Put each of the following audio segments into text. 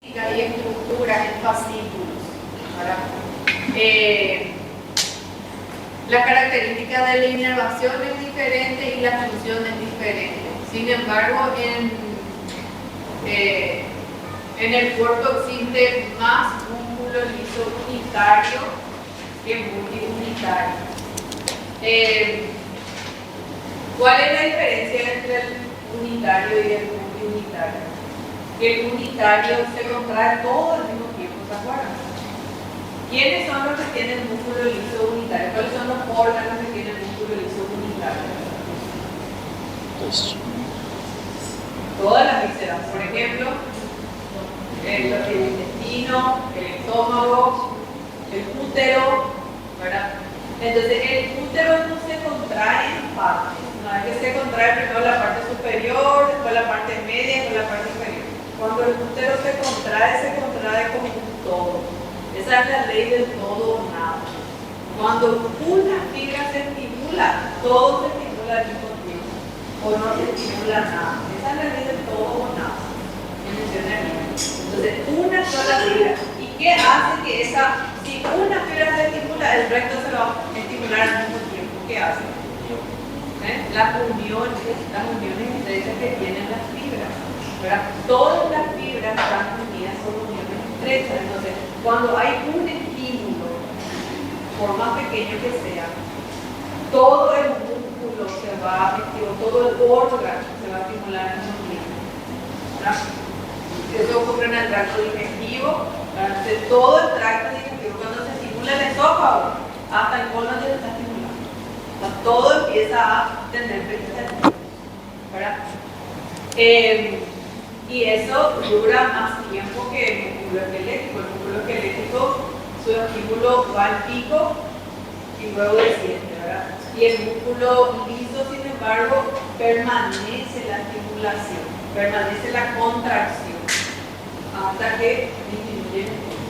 y estructuras en fascículos, ¿verdad? La característica de la inervación es diferente y la función es diferente. Sin embargo, en el cuerpo existe más músculo liso unitario que multiunitario. ¿Cuál es la diferencia entre el unitario y el multiunitario? Que el unitario se contrae todo al mismo tiempo, ¿se acuerdan? ¿Quiénes son los que tienen músculo liso unitario? ¿Cuáles son los órganos que tienen músculo liso unitario? Todas las vísceras, por ejemplo, el intestino, el estómago, el útero, ¿verdad? Entonces el útero no se contrae en partes. Una vez que se contrae primero la parte superior, después la parte media y después la parte inferior. Cuando el útero se contrae como un todo. Esa es la ley del todo o nada. Cuando una fibra se estimula, todo se estimula al mismo tiempo. O no se estimula nada. Esa es la ley del todo o nada. Que mencioné aquí. Entonces, una sola fibra. ¿Y qué hace que si una fibra se estimula, el resto se va a estimular al mismo tiempo? ¿Qué hace? Las uniones estrechas que tienen las fibras, ¿verdad? Todas las fibras están unidas por uniones estrechas. Entonces, cuando hay un estímulo, por más pequeño que sea, todo el músculo se va a estimular, todo el órgano se va a estimular al mismo tiempo, ¿verdad? Eso ocurre en el tracto digestivo. Entonces, todo el tracto digestivo, cuando se estimula el esófago, hasta el colon ya está estimulado. Todo empieza a tener vegetación, ¿verdad? Y eso dura más tiempo que el músculo esquelético. El músculo esquelético, su estímulo va al pico y luego desciende, ¿verdad? Y el músculo liso, sin embargo, permanece la estimulación, permanece la contracción hasta que disminuye el músculo.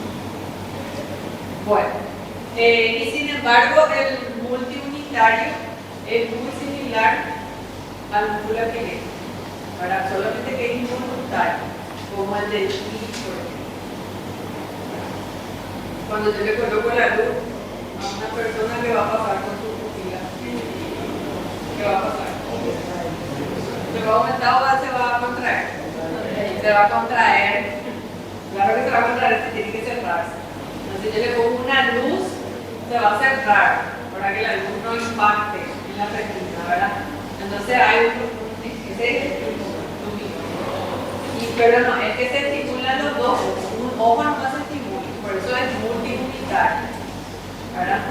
Bueno, y sin embargo, el multiunitario es muy similar al músculo esquelético, ¿verdad? Solamente que es involuntario, como el del iris, por ejemplo. Cuando yo le coloco la luz a una persona, ¿qué va a pasar con su pupila? ¿Qué va a pasar? ¿Se va a aumentar o se va a contraer? Se va a contraer. Claro que se va a contraer, se tiene que cerrarse. Entonces yo le pongo una luz, se va a cerrar para que la luz no impacte en la retina, ¿verdad? Entonces hay pero no, es que se estimulan los dos, un ojo no se estimula, por eso es multiunitario, ¿verdad?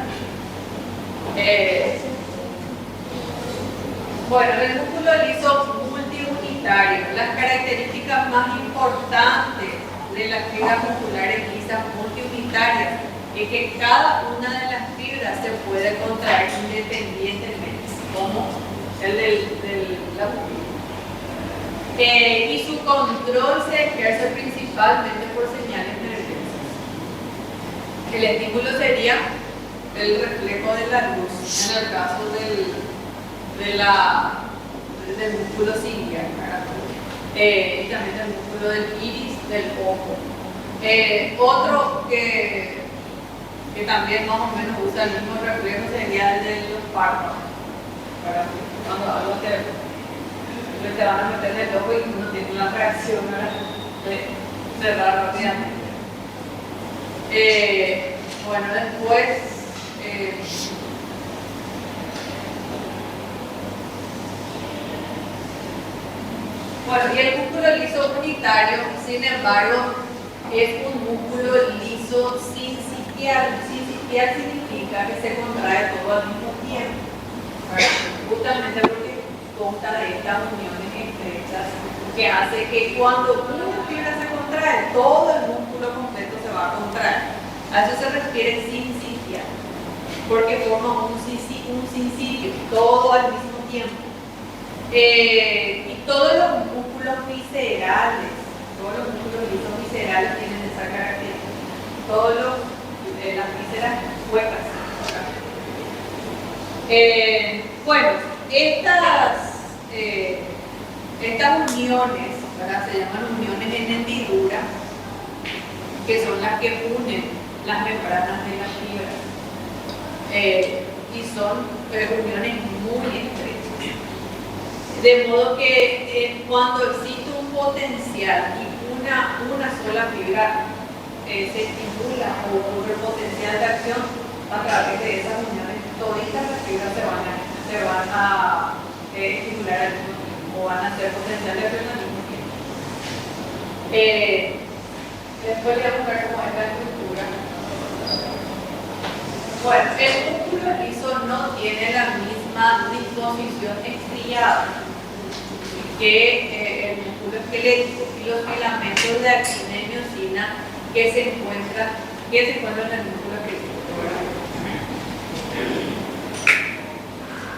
Bueno, el músculo liso multiunitario, las características más importantes de las fibras musculares lisas multiunitarias es que cada una de las fibras se puede contraer independientemente, como el de la pupila. Y su control se ejerce principalmente por señales nerviosas. El estímulo sería el reflejo de la luz, en el caso del músculo ciliar, y también del músculo del iris, del ojo. Otro que también más o menos usa el mismo reflejo sería el de los párpados. Cuando algo te van a meter en el ojo y uno tiene una reacción de cerrar rápidamente. Bueno, después y el músculo liso unitario, sin embargo, es un músculo liso sincitial. Sincitial significa que se contrae todo al mismo tiempo, ¿verdad? Justamente porque consta de estas uniones estrechas que hace que cuando una fibra se contrae, todo el músculo completo se va a contraer. A eso se refiere sincitial, porque forma un sincitio, todo al mismo tiempo. Y todos los músculos viscerales, todos los músculos lisos viscerales tienen esa característica. Las vísceras huecas. Bueno, estas uniones, ¿verdad? Se llaman uniones en hendidura, que son las que unen las membranas de la fibra. Y son uniones muy estrechas. De modo que cuando existe un potencial y una sola fibra se estimula o ocurre potencial de acción a través de esas uniones, todas las fibras se van a estimular al mismo tiempo o van a ser potencial de acción al mismo tiempo. Después le vamos a ver cómo es la estructura. Bueno, el músculo liso no tiene la misma disposición estriada que el músculo esquelético y los filamentos de actina y miosina que se encuentran en el músculo esquelético.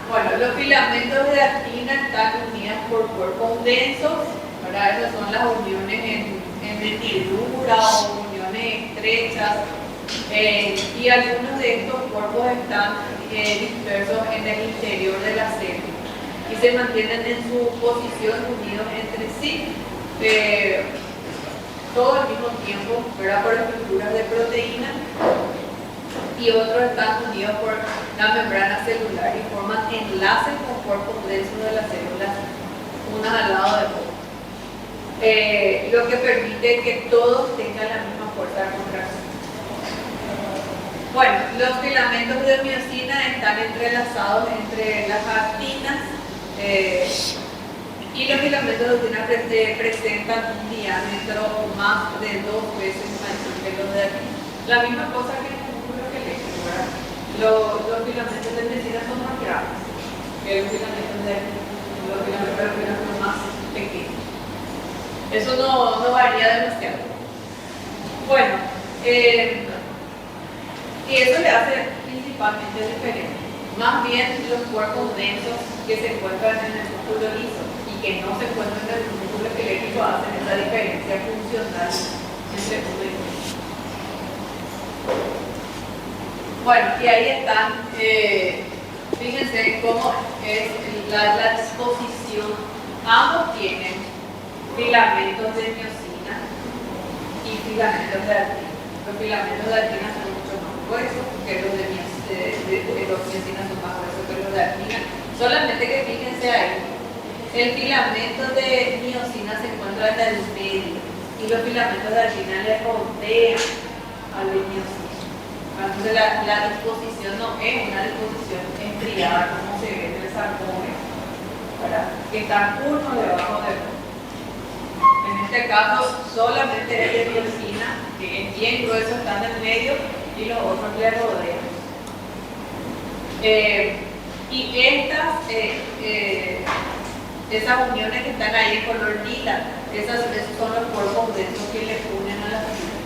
Bueno, los filamentos de actina están unidos por cuerpos densos, ¿verdad? Esas son las uniones en hendidura o uniones estrechas, y algunos de estos cuerpos están dispersos en el interior de la célula y se mantienen en su posición unidos entre sí todo al mismo tiempo, ¿verdad? Por estructuras de proteína, y otros están unidos por la membrana celular y forman enlaces con cuerpos densos de las células unas al lado de otras, lo que permite que todos tengan la misma fuerza de contracción. Bueno, los filamentos de miosina están entrelazados entre las actinas, y los filamentos de actina presentan un diámetro más de 2 veces mayor que los de actina. La misma cosa que en el músculo esquelético, ¿verdad? Los filamentos de miosina son más grandes que los filamentos de actina. Los filamentos de actina son más pequeños. Eso no varía demasiado. Bueno, y eso le hace principalmente diferente. Más bien los cuerpos densos que se encuentran en el músculo liso y que no se encuentran en el músculo esquelético hacen esa diferencia funcional entre uno y otro. Bueno, y ahí están, fíjense cómo es la disposición. Ambos tienen filamentos de miosina y filamentos de actina. Los filamentos de actina son mucho más gruesos que los de miosina son más gruesos que los de actina. Solamente que fíjense ahí, el filamento de miosina se encuentra en el medio y los filamentos de actina le rodean al de miosina. Entonces la disposición no es una disposición estriada como se ve en el sarcómero, ¿verdad? Que están uno debajo del otro. En este caso solamente el de miosina, que es bien grueso, está en el medio y los otros le rodean. Y esas uniones que están ahí en color lila, esos son los cuerpos densos que le unen a las fibras.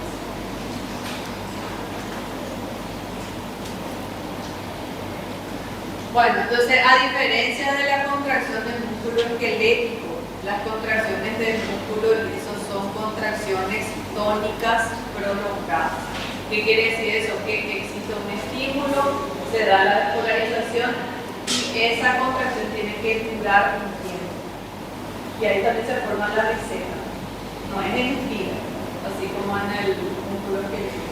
Bueno, entonces a diferencia de la contracción del músculo esquelético, las contracciones del músculo liso son contracciones tónicas prolongadas. ¿Qué quiere decir eso? Que existe un estímulo, se da la despolarización y esa contracción tiene que durar un tiempo. Y ahí también se forma la meseta. No es en fila, así como en el músculo esquelético.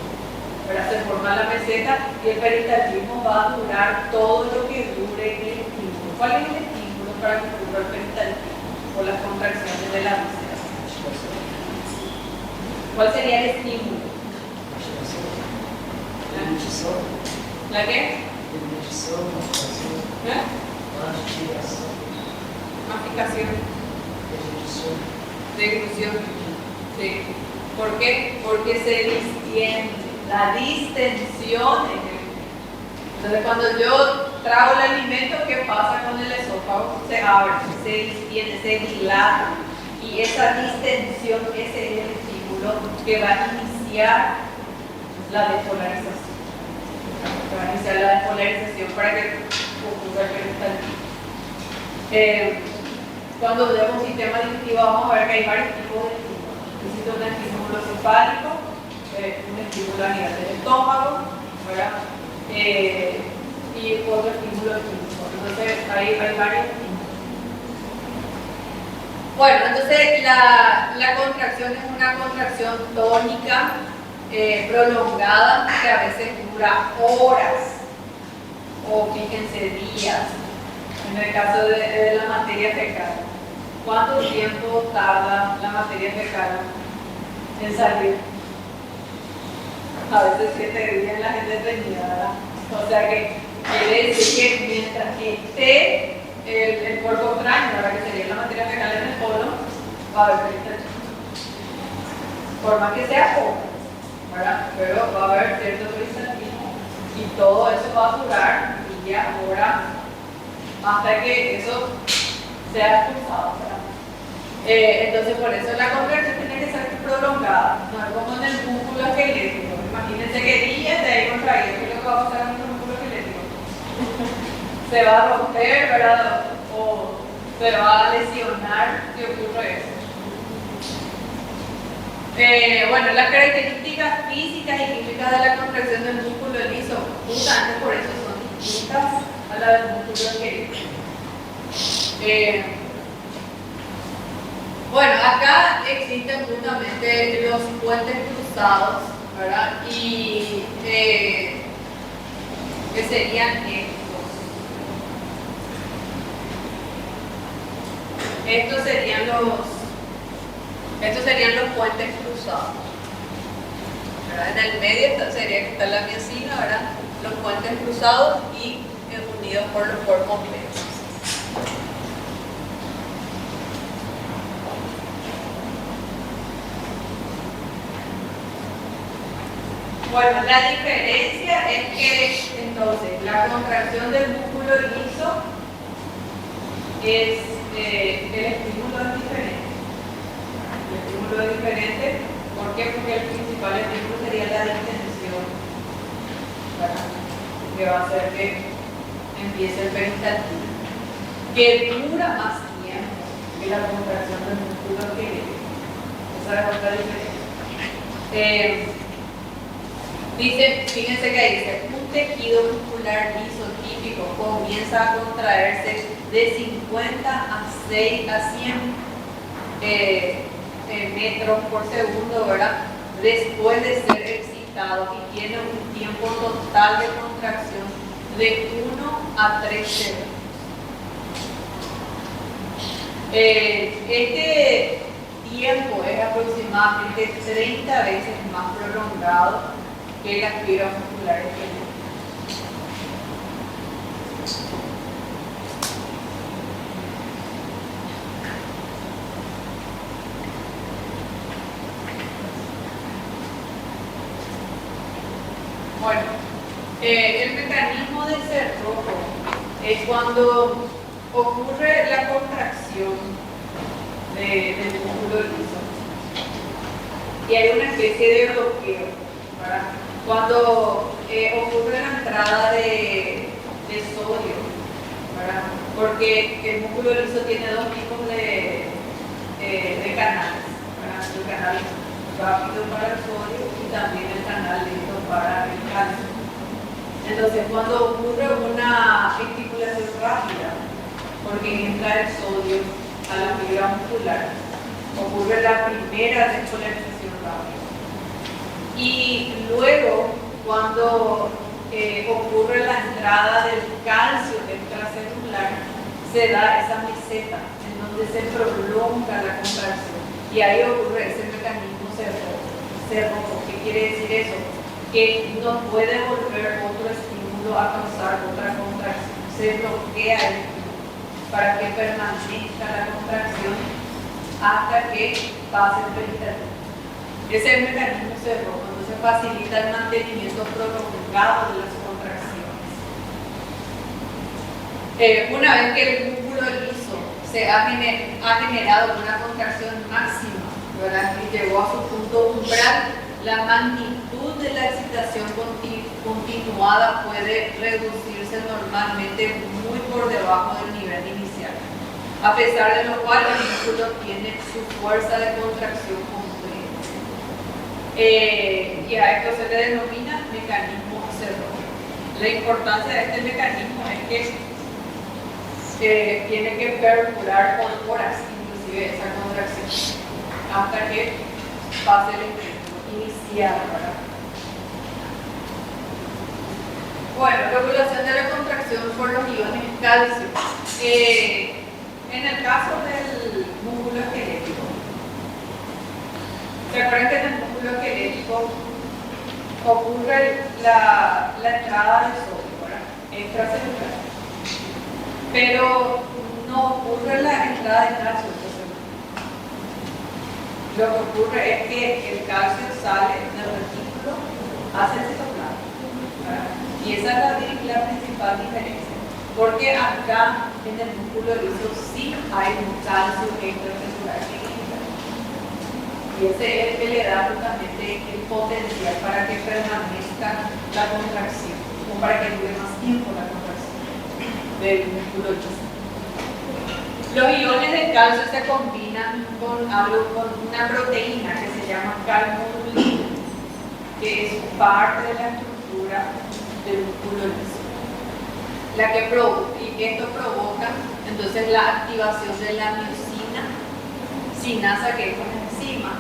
Pero se forma la meseta y el peristaltismo va a durar todo lo que dure el estímulo. ¿Cuál es el estímulo para que ocurra el peristaltismo o las contracciones de la meseta? ¿Cuál sería el estímulo? ¿La qué? Masticación. Deglución. Sí. ¿Por qué? Porque se distiende. La distensión en el... Entonces cuando yo trago el alimento, ¿qué pasa con el esófago? Se abre, se distiende, se dilata, y esa distensión, ese es el estímulo que va a iniciar la despolarización. Que va a iniciar la despolarización para que ocurra el peristaltismo. Cuando vemos un sistema digestivo vamos a ver que hay varios tipos de estímulos. Existe un estímulo cefálico, un estímulo a nivel del estómago, ¿verdad? Y otro estímulo químico. Entonces hay varios estímulos. Bueno, entonces la contracción es una contracción tónica prolongada que a veces dura horas o fíjense días. En el caso de la materia fecal, ¿cuánto tiempo tarda la materia fecal en salir? A veces 7 días la gente terminada. O sea que quiere decir que mientras que esté el cuerpo extraño, ahora que sería la materia fecal en el colon, va a haber peritonitis. Por más que sea poco, ¿verdad? Pero va a haber cierto peristaltismo y todo eso va a durar días, horas, hasta que eso sea expulsado, ¿verdad? Entonces por eso la contracción tiene que ser prolongada, no es como en el músculo esquelético. Imagínense que días de ahí contraído, ¿qué es lo que va a pasar en nuestro músculo esquelético? Se va a romper, ¿verdad? O se va a lesionar si ocurre eso. Bueno, las características físicas y químicas de la contracción del músculo liso, justamente por eso son distintas a las del músculo esquelético. Bueno, acá existen justamente los puentes cruzados, ¿verdad? Y que serían estos. Estos serían los puentes cruzados, ¿verdad? En el medio sería que está la miocina, ¿verdad? Los puentes cruzados y unidos por los cuerpos medios. Bueno, la diferencia es que entonces la contracción del músculo liso es el estímulo es diferente. El estímulo es diferente, ¿por qué? Porque el principal estímulo sería la distensión, ¿verdad? Que va a hacer que empiece el peristaltismo, que dura más tiempo que la contracción del músculo esquelético. Esa es otra diferencia. Dice, fíjense que ahí dice, un tejido muscular liso típico comienza a contraerse de 50 a 100 metros por segundo, ¿verdad? Después de ser excitado y tiene un tiempo total de contracción de 1 a 3 segundos. Este tiempo es aproximadamente 30 veces más prolongado que las fibras musculares esqueléticas. Bueno, el mecanismo de cerrojo es cuando ocurre la contracción del músculo liso y hay una especie de bloqueo, ¿verdad? Cuando ocurre la entrada de sodio, ¿verdad? Porque el músculo liso tiene dos tipos de canales, ¿verdad? El canal rápido para el sodio y también el canal lento para el calcio. Entonces, cuando ocurre una estimulación rápida, porque entra el sodio a la fibra muscular, ocurre la primera despolarización rápida. Y luego, cuando ocurre la entrada del calcio extracelular, se da esa meseta en donde se prolonga la contracción y ahí ocurre ese mecanismo cerrojo. ¿Qué quiere decir eso? Que no puede volver otro estímulo a causar otra contracción. Se bloquea el estímulo para que permanezca la contracción hasta que pase el peristaltismo. Ese es el mecanismo cerrojo, entonces facilita el mantenimiento prolongado de las contracciones. Una vez que el músculo liso se ha generado una contracción máxima, ¿verdad? Y llegó a su punto umbral, la magnitud de la excitación continuada puede reducirse normalmente muy por debajo del nivel inicial, a pesar de lo cual el músculo tiene su fuerza de contracción completa. Y a esto se le denomina mecanismo cerrojo. La importancia de este mecanismo es que tiene que perdurar por horas, inclusive esa contracción, hasta que pase el efecto inicial, ¿verdad? Bueno, regulación de la contracción por los iones calcio. En el caso del músculo esquelético, ¿se acuerdan que en el músculo esquelético ocurre la entrada de sodio, ¿verdad? Extracelular? Pero no ocurre la entrada de calcio intracelular. Lo que ocurre es que el calcio sale del retículo hacia el citoplasma, ¿verdad? Y esa es la principal diferencia. Porque acá en el músculo liso sí hay un calcio extracelular que entra. Y ese es el que le da justamente el potencial para que permanezca la contracción, o para que dure más tiempo la contracción del músculo liso. Los iones de calcio se combinan con una proteína que se llama calmodulina, que es parte de la estructura del músculo liso. Y esto provoca entonces la activación de la miosina sinasa, que es una enzima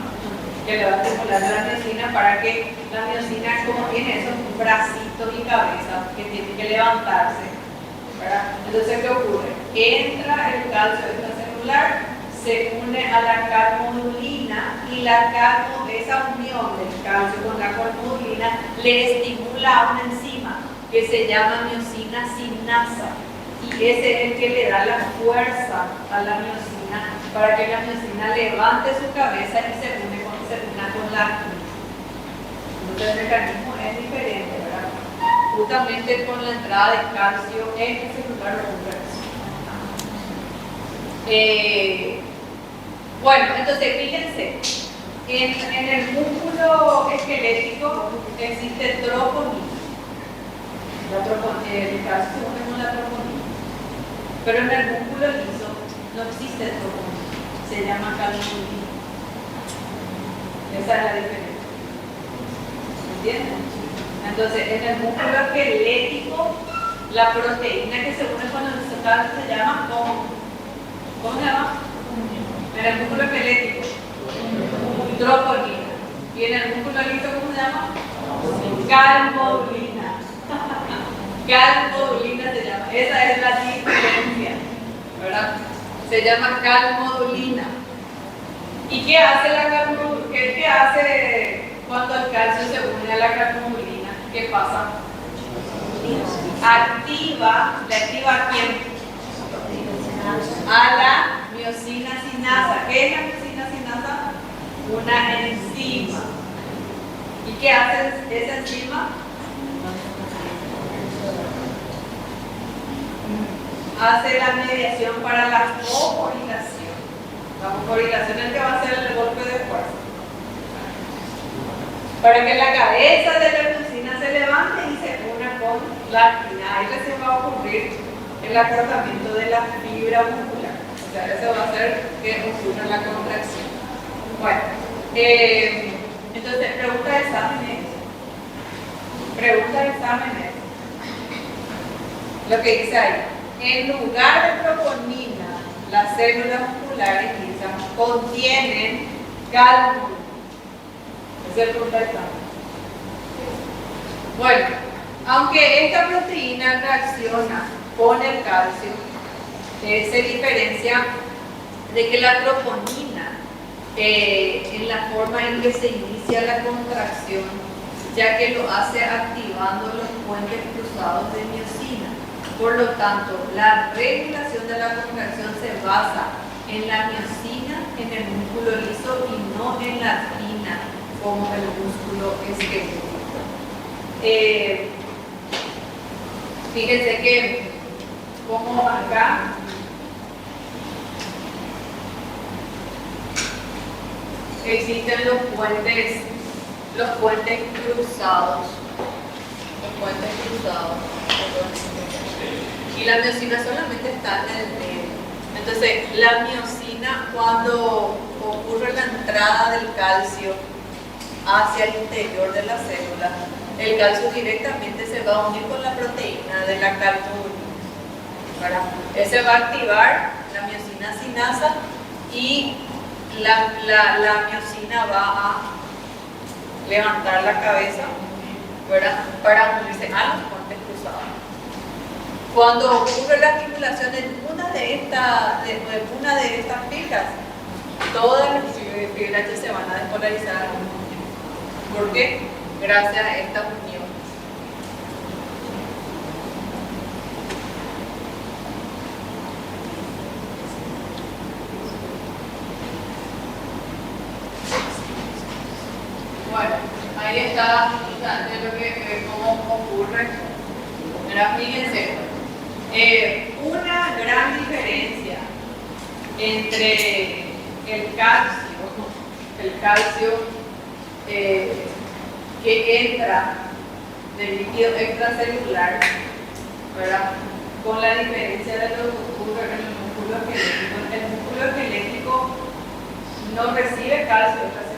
que le va a estimular la miosina para que la miosina, como tiene esos bracitos y cabeza que tiene que levantarse, ¿verdad? Entonces, ¿qué ocurre? Entra el calcio extracelular, se une a la calmodulina y esa unión del calcio con la calmodulina le estimula a una enzima que se llama miosina sinasa, y ese es el que le da la fuerza a la miosina para que la miosina levante su cabeza y se une con la actina. Entonces el mecanismo es diferente, ¿verdad? Justamente con la entrada de calcio extracelular ocurre eso. Bueno, entonces fíjense, en el músculo esquelético existe troponina. El calcio se une con la troponina, pero en el músculo liso no existe troponina, se llama calmodulina. Esa es la diferencia. ¿Entienden? Entonces, en el músculo esquelético, la proteína que se une con el calcio se llama ¿cómo se llama? En el músculo esquelético, troponina. Y en el músculo liso, ¿cómo se llama? Calmodulina. Calmodulina se llama, esa es la diferencia, ¿verdad? Se llama calmodulina. ¿Y qué hace la calmodulina? ¿Qué hace cuando el calcio se une a la calmodulina? ¿Qué pasa? ¿Le activa a quién? A la miosina sinasa. ¿Qué es la miosina sinasa? Una enzima. ¿Y qué hace esa enzima? Hace la mediación para la fosforilación. La fosforilación es el que va a hacer el golpe de fuerza. Para que la cabeza de la miosina se levante y se una con la actina. Ahí se va a ocurrir el acortamiento de la fibra muscular. O sea, eso va a hacer que ocurra la contracción. Bueno, entonces, pregunta de exámenes. Lo que dice ahí. En lugar de troponina, las células musculares lisas contienen calmodulina. Es el punto de examen. Bueno, aunque esta proteína reacciona con el calcio, se diferencia de que la troponina, en la forma en que se inicia la contracción, ya que lo hace activando los puentes cruzados de miosina. Por lo tanto, la regulación de la contracción se basa en la miosina, en el músculo liso y no en la actina, como el músculo esquelético. Fíjense que, como acá, existen los puentes cruzados. Y la miosina solamente está en el medio. Entonces, la miosina, cuando ocurre la entrada del calcio hacia el interior de la célula, el calcio directamente se va a unir con la proteína de la calmodulina. Ese va a activar la miosina sinasa y la miosina va a levantar la cabeza, ¿verdad?, para unirse a los puentes cruzados. cruzado. Cuando ocurre la estimulación en una de estas fibras, todas las fibras se van a despolarizar al mismo tiempo. ¿Por qué? Gracias a esta unión. Bueno, ahí está cómo ocurre. Ahora fíjense, una gran diferencia entre el calcio que entra del líquido extracelular, ¿verdad? Con la diferencia de lo que ocurre en el músculo esquelético. El músculo esquelético no recibe calcio extracelular.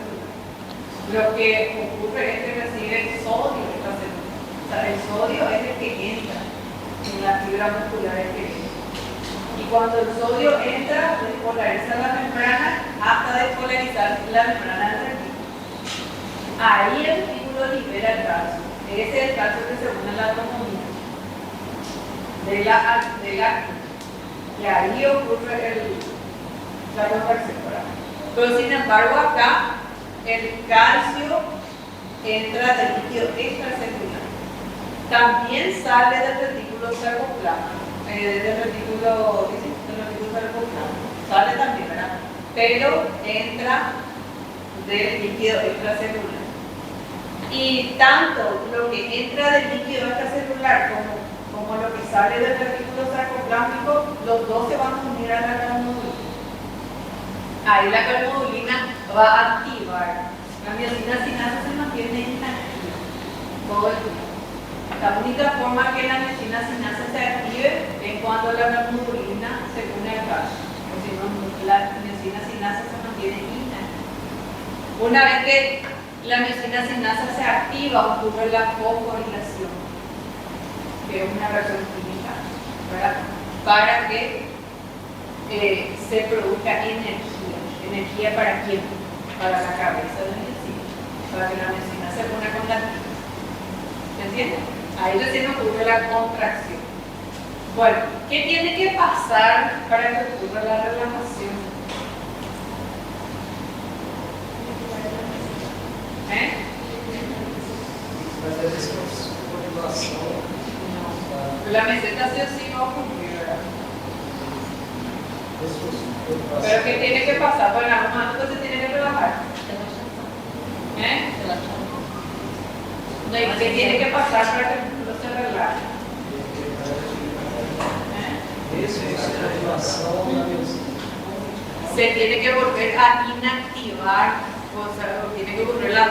Lo que ocurre es que recibe sodio extracelular. O sea, el sodio es el que entra en la fibra muscular esquelética. Y cuando el sodio entra, despolariza la membrana hasta despolarizar la membrana del retículo. Ahí el retículo libera el calcio. Ese es el calcio que se une a la troponina de la y ahí ocurre la contracción. Pero sin embargo acá el calcio entra del líquido extracelular. También sale del retículo sarcoplasmático. Del retículo sarcoplasmático. Sale también, ¿verdad? Pero entra del líquido extracelular. Y tanto lo que entra del líquido extracelular como lo que sale del retículo sarcoplasmático, los dos se van a unir a la calmodulina. Ahí la calmodulina va a activar. La miosina sinasa se mantiene inactiva todo el tiempo. La única forma que la miosina sinasa se active es cuando la calmodulina se une al calcio. O si no, la miosina sinasa se mantiene inactiva. Una vez que la miosina sinasa se activa, ocurre la fosforilación, que es una reacción química, ¿verdad? Para que se produzca energía. ¿Energía para quién? Para la cabeza de la miosina, para que la miosina se une con la química. ¿Me entienden? Ahí recién ocurre la contracción. Bueno, ¿qué tiene que pasar para que ocurra la relajación? La meseta sí va a ocurrir, ¿verdad? Pero ¿qué tiene que pasar? Bueno, en algún momento se tiene que relajar. ¿Qué tiene que pasar para que el músculo se relaje? Se tiene que volver a inactivar, o sea, tiene que ocurrir la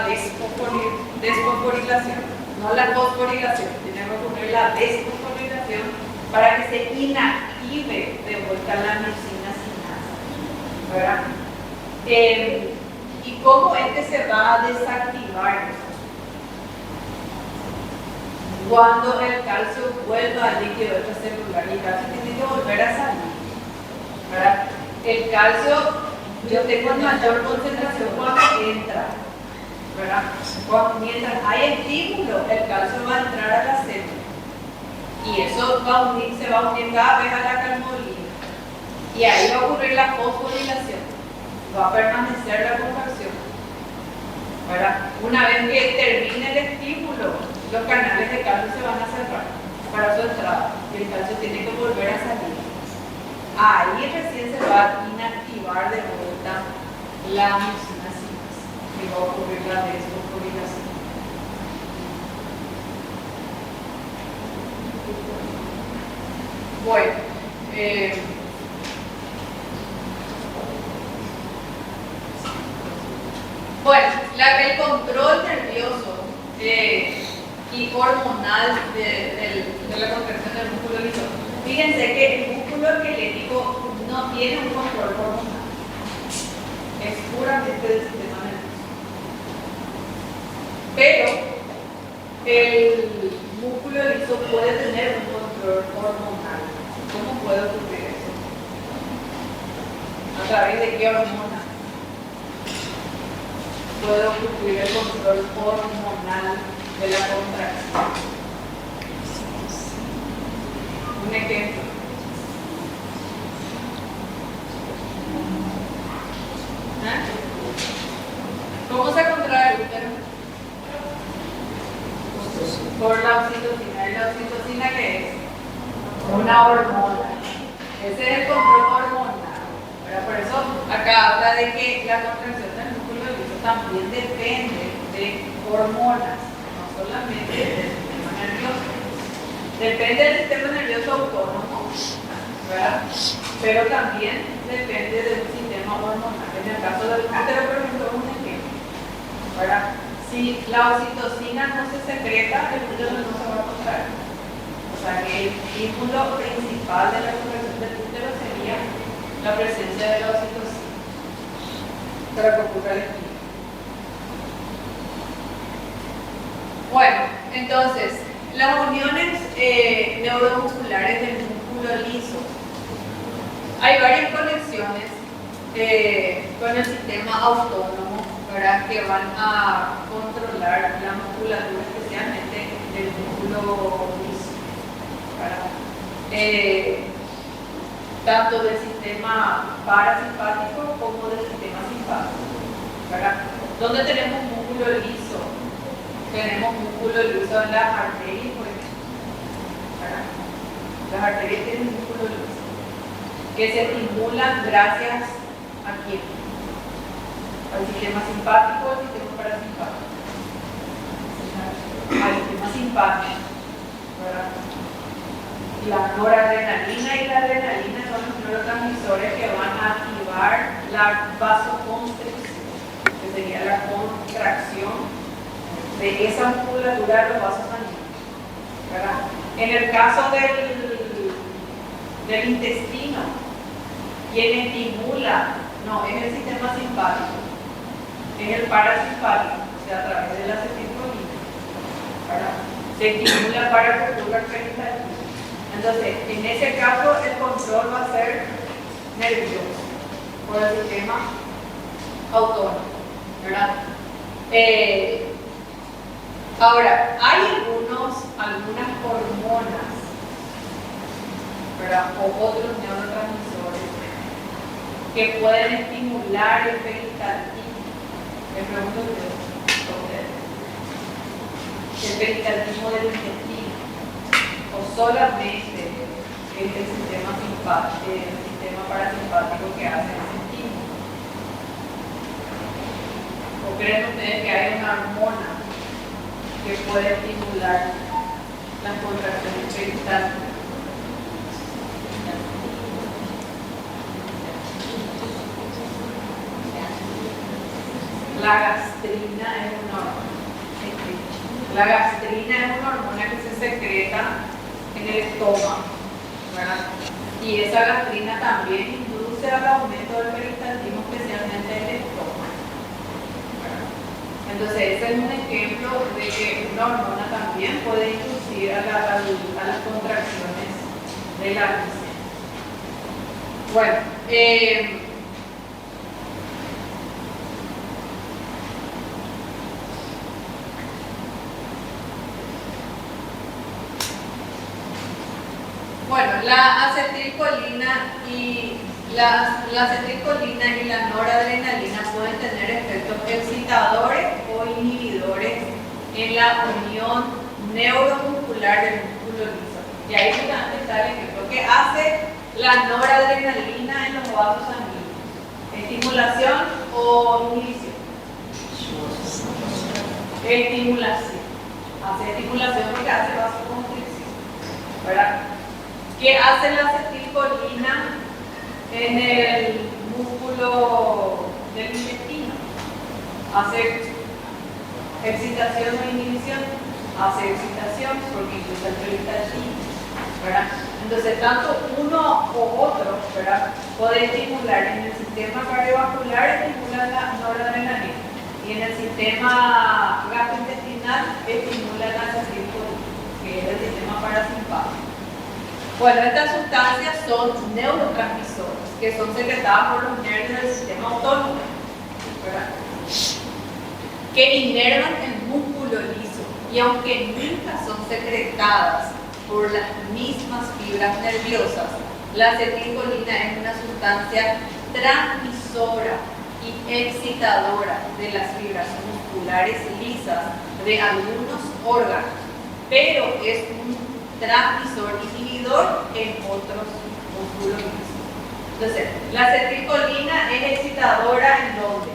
desfosforilación, no la fosforilación, tiene que ocurrir la desfosforilación para que se inactive de vuelta la miosina sinasa, ¿verdad? ¿Y cómo es que se va a desactivar eso? Cuando el calcio vuelva al líquido extracelular, y el calcio tiene que volver a salir, ¿verdad? El calcio, yo tengo mayor concentración cuando entra, ¿verdad? Mientras hay estímulo, el calcio va a entrar a la célula y eso se va a unir cada vez a la calmodulina y ahí va a ocurrir la fosforilación, va a permanecer la contracción, ¿verdad? Una vez que termine el estímulo, los canales de calcio se van a cerrar para su entrada y el calcio tiene que volver a salir. Ahí recién se va a inactivar de vuelta la miosina sinasa y va a ocurrir la desfosforilación. Bueno, el control nervioso y hormonal de la contracción del músculo liso. Fíjense que el músculo esquelético no tiene un control hormonal, es puramente del sistema nervioso. Pero el músculo liso puede tener un control hormonal. ¿Cómo puede ocurrir eso? ¿A través de qué hormona puede ocurrir el control hormonal de la contracción? Un ejemplo. ¿Cómo se contrae el útero? Por la oxitocina. ¿Y la oxitocina qué es? Una hormona. Ese es el control hormonal. Pero por eso acá habla de que la contracción del músculo del liso también depende de hormonas, no solamente del sistema nervioso. Depende del sistema nervioso autónomo, ¿verdad? Pero también depende del sistema hormonal. En el caso del útero, por ejemplo, un ejemplo, ¿verdad? Si la oxitocina no se secreta, el útero no se va a contraer. O sea que el estímulo principal de la contracción del útero sería la presencia de la oxitocina para que ocurra el estímulo. Bueno, entonces, las uniones neuromusculares del músculo liso. Hay varias conexiones con el sistema autónomo, ¿verdad? Que van a controlar la musculatura, especialmente del músculo liso, ¿verdad? Tanto del sistema parasimpático como del sistema simpático, ¿verdad? ¿Dónde tenemos músculo liso? Tenemos músculo liso en las arterias, por ejemplo, ¿verdad? Las arterias tienen músculo liso que se estimulan gracias a quién? Al sistema simpático o al sistema parasimpático. Al sistema simpático, ¿verdad? La noradrenalina y la adrenalina son los neurotransmisores que van a activar la vasoconstricción, que sería la contracción de esa musculatura de los vasos sanguíneos, ¿verdad? En el caso del intestino, quien estimula, no, es el sistema simpático, es el parasimpático, o sea, a través de la acetilcolina, ¿verdad? Se estimula para que ocurra el peristaltismo. Entonces, en ese caso, el control va a ser nervioso por el sistema autónomo, ¿verdad? Ahora, hay algunas hormonas, ¿verdad? O otros neurotransmisores que pueden estimular el peristaltismo. Me pregunto ustedes, el peristaltismo del intestino, o solamente es el sistema simpático, el sistema parasimpático que hace ese estímulo. ¿O creen ustedes que hay una hormona que puede estimular las contracciones peristálticas? La gastrina es una hormona. La gastrina es una hormona que se secreta en el estómago, ¿verdad? Y esa gastrina también induce al aumento del peristaltismo, especialmente en el estómago, ¿verdad? Entonces, ese es un ejemplo de que una hormona también puede inducir a las contracciones de la víscera. Bueno, la acetilcolina y la noradrenalina pueden tener efectos excitadores o inhibidores en la unión neuromuscular del músculo liso. Y ahí justamente está el ejemplo. ¿Qué hace la noradrenalina en los vasos sanguíneos? ¿Estimulación o inhibición? Estimulación. Hace estimulación porque hace vasoconstricción, ¿verdad? ¿Qué hace la acetilcolina en el músculo del intestino? Hace excitación o inhibición. Hace excitación porque induce el peristaltismo, ¿verdad? Entonces, tanto uno o otro, ¿verdad? Puede estimular en el sistema cardiovascular, estimula la noradrenalina, y en el sistema gastrointestinal estimula la acetilcolina, que es el sistema parasimpático. Bueno, estas sustancias son neurotransmisores que son secretadas por los nervios del sistema autónomo, ¿verdad? Que inervan el músculo liso, y aunque nunca son secretadas por las mismas fibras nerviosas. La acetilcolina es una sustancia transmisora y excitadora de las fibras musculares lisas de algunos órganos, pero es un transmisor inhibidor en otros músculos lisos. Entonces, la acetilcolina es excitadora ¿en dónde?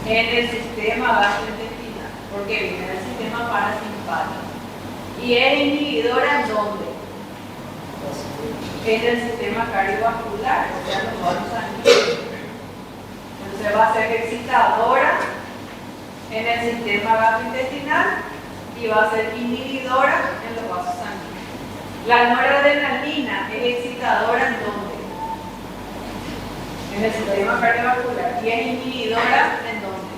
En el sistema gastrointestinal, porque viene del sistema parasimpático. ¿Y es inhibidora en dónde? En el sistema cardiovascular, o sea, los vasos sanguíneos. Entonces va a ser excitadora en el sistema gastrointestinal y va a ser inhibidora en los vasos sanguíneos. La noradrenalina es excitadora ¿en dónde? En el sistema cardiovascular. ¿Y es inhibidora en dónde?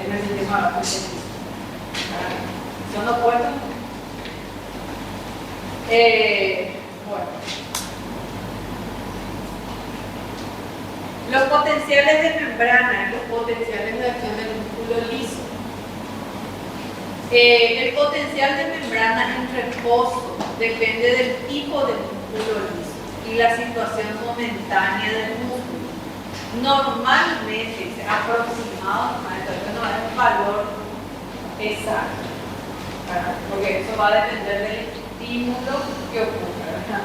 En el sistema gastrointestinal. ¿Son opuestos? Bueno. Los potenciales de membrana y los potenciales de acción del músculo liso. El potencial de membrana en reposo depende del tipo de músculo liso y la situación momentánea del músculo. Normalmente, aproximadamente, no es un valor exacto, ¿verdad? Porque eso va a depender del estímulo que ocurra, ¿verdad?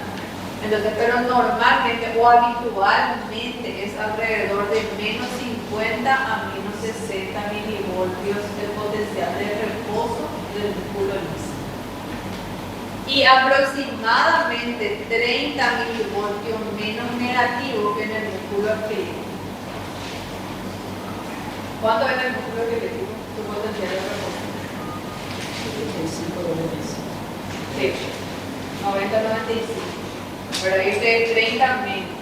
Entonces, pero normalmente o habitualmente es alrededor de menos 50 a menos 60 milivoltios el potencial de reposo del músculo liso. Y aproximadamente 30 milivoltios menos negativo que en el músculo esquelético. ¿Cuánto es el músculo esquelético? Su potencial de reposo. 75-95. Sí, 90-95. Pero ahí de 30 menos,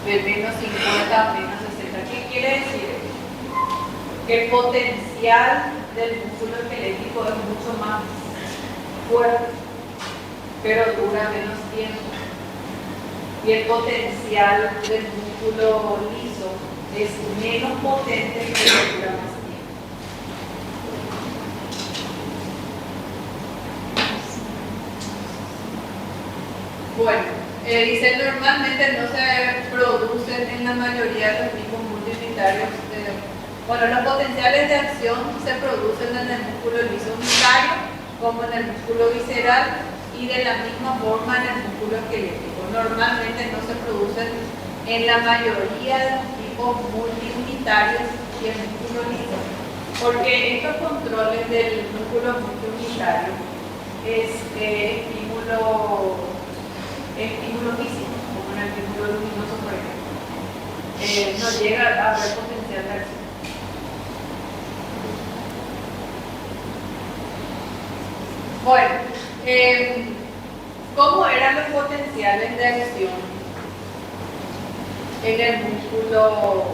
de menos 50 a menos 60. ¿Qué quiere decir? Que el potencial del músculo esquelético es mucho más fuerte, pero dura menos tiempo. Y el potencial del músculo liso es menos potente, pero dura más tiempo. Bueno, dice normalmente no se producen en la mayoría de los tipos multiunitarios. Bueno, los potenciales de acción se producen en el músculo liso unitario como en el músculo visceral y de la misma forma en el músculo esquelético. Normalmente no se producen en la mayoría de los tipos multiunitarios y el músculo liso, porque estos controles del músculo multiunitario es estímulo físico, como en el estímulo luminoso, por ejemplo, no llega a haber potencial de acción. Bueno, ¿cómo eran los potenciales de acción en el músculo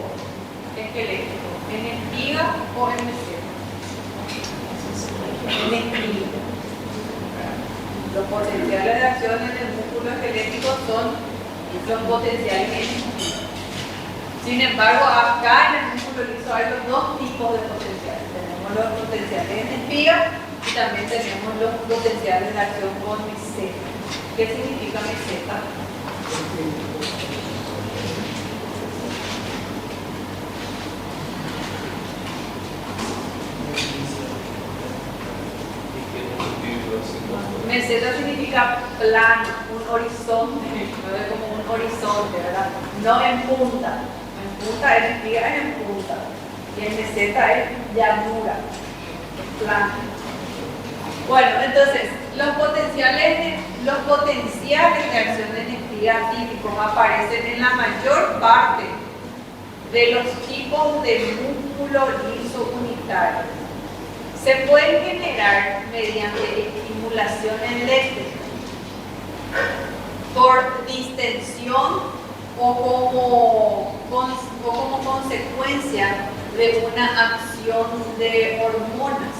esquelético? ¿En espiga o en meseta? En espiga. Los potenciales de acción en el músculo esquelético son los potenciales en espiga. Sin embargo, acá en el músculo liso hay los dos tipos de potenciales. Tenemos los potenciales en espiga y también tenemos los potenciales de acción con meseta. ¿Qué significa meseta? Meseta significa plano, un horizonte, no es como un horizonte, ¿verdad? No en punta. En punta es espiga, es en punta. Y en meseta es llanura, es plano. Bueno, entonces, los potenciales de acción en espiga típicos aparecen en la mayor parte de los tipos de músculo liso unitario. Se pueden generar mediante estimulación eléctrica, por distensión o como consecuencia de una acción de hormonas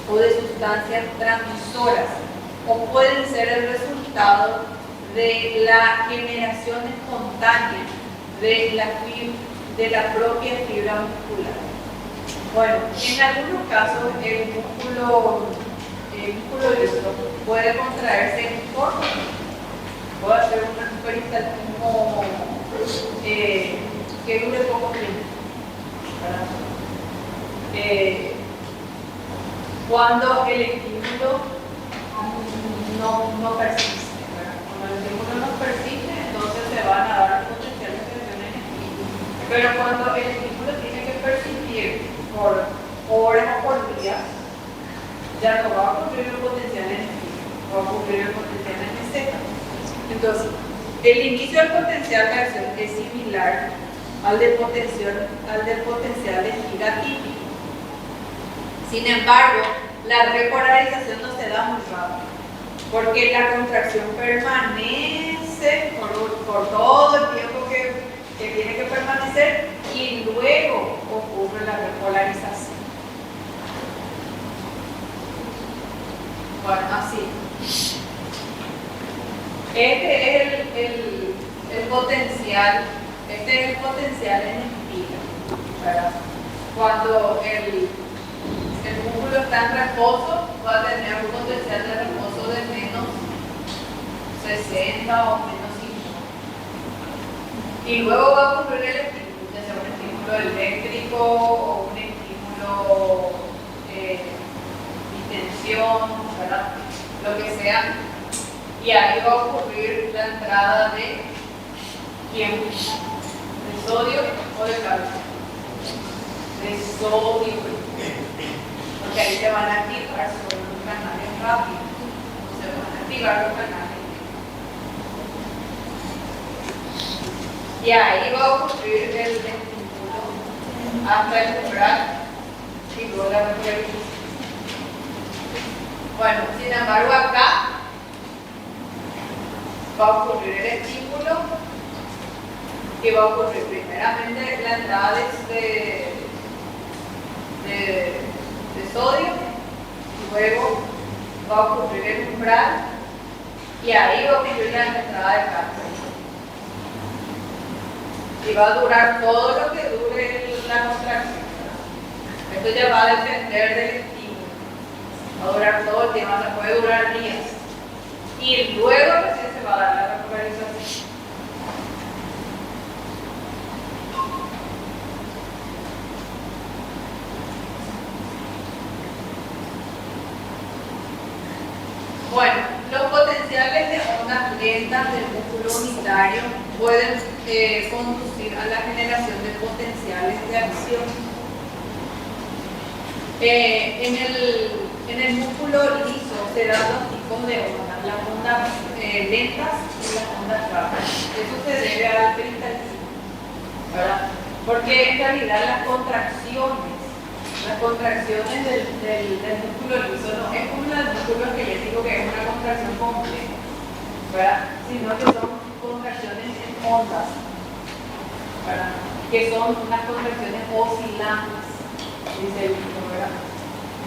o de sustancias transmisoras, o pueden ser el resultado de la generación espontánea de la propia fibra muscular. Bueno, en algunos casos el músculo el músculo liso puede contraerse por, puedo hacer un peristaltismo que dure poco tiempo, ¿verdad? Cuando el estímulo no persiste, ¿verdad? Cuando el estímulo no persiste, entonces se van a dar potenciales de tensión en el estímulo. Pero cuando el estímulo tiene que persistir por horas o por días, ya no va a ocurrir el potencial en estímulo, va a ocurrir el potencial en meseta. Entonces, el inicio del potencial de acción es similar al del potencial de gira típico. Sin embargo, la repolarización no se da muy rápido, porque la contracción permanece por todo el tiempo que tiene que permanecer y luego ocurre la repolarización. Bueno, así. Este es el potencial, este es el potencial en espiga, ¿verdad? Cuando el músculo está en reposo, va a tener un potencial de reposo de menos 60 o menos 50. Y luego va a ocurrir el estímulo, ya sea un estímulo eléctrico o un estímulo distensión, ¿verdad? Lo que sea. Y ahí va a ocurrir la entrada de tiempo, de sodio o de calcio. De sodio. Porque ahí se van a activar sobre los canales rápidos, se van a activar los canales. Y ahí va a ocurrir el estímulo hasta el umbral y luego la repolarización. Bueno, sin embargo acá va a ocurrir el estímulo y va a ocurrir primeramente la entrada de sodio, luego va a ocurrir el umbral y ahí va a ocurrir la entrada de calcio. Y va a durar todo lo que dure la contracción. Esto ya va a depender del estímulo. Va a durar todo el tiempo, se puede durar días. Y luego recién se va a dar la repolarización. Bueno, los potenciales de ondas lentas del músculo unitario pueden conducir a la generación de potenciales de acción. En el músculo liso se dan dos tipos de ondas, las ondas lentas y las ondas rápidas. Eso se debe al cristalismo, ¿verdad? Porque en realidad las contracciones del músculo liso no es como la del músculo esquelético, que es una contracción completa, ¿verdad? Sino que son contracciones en ondas, ¿verdad? Que son unas contracciones oscilantes, dice el libro, ¿verdad?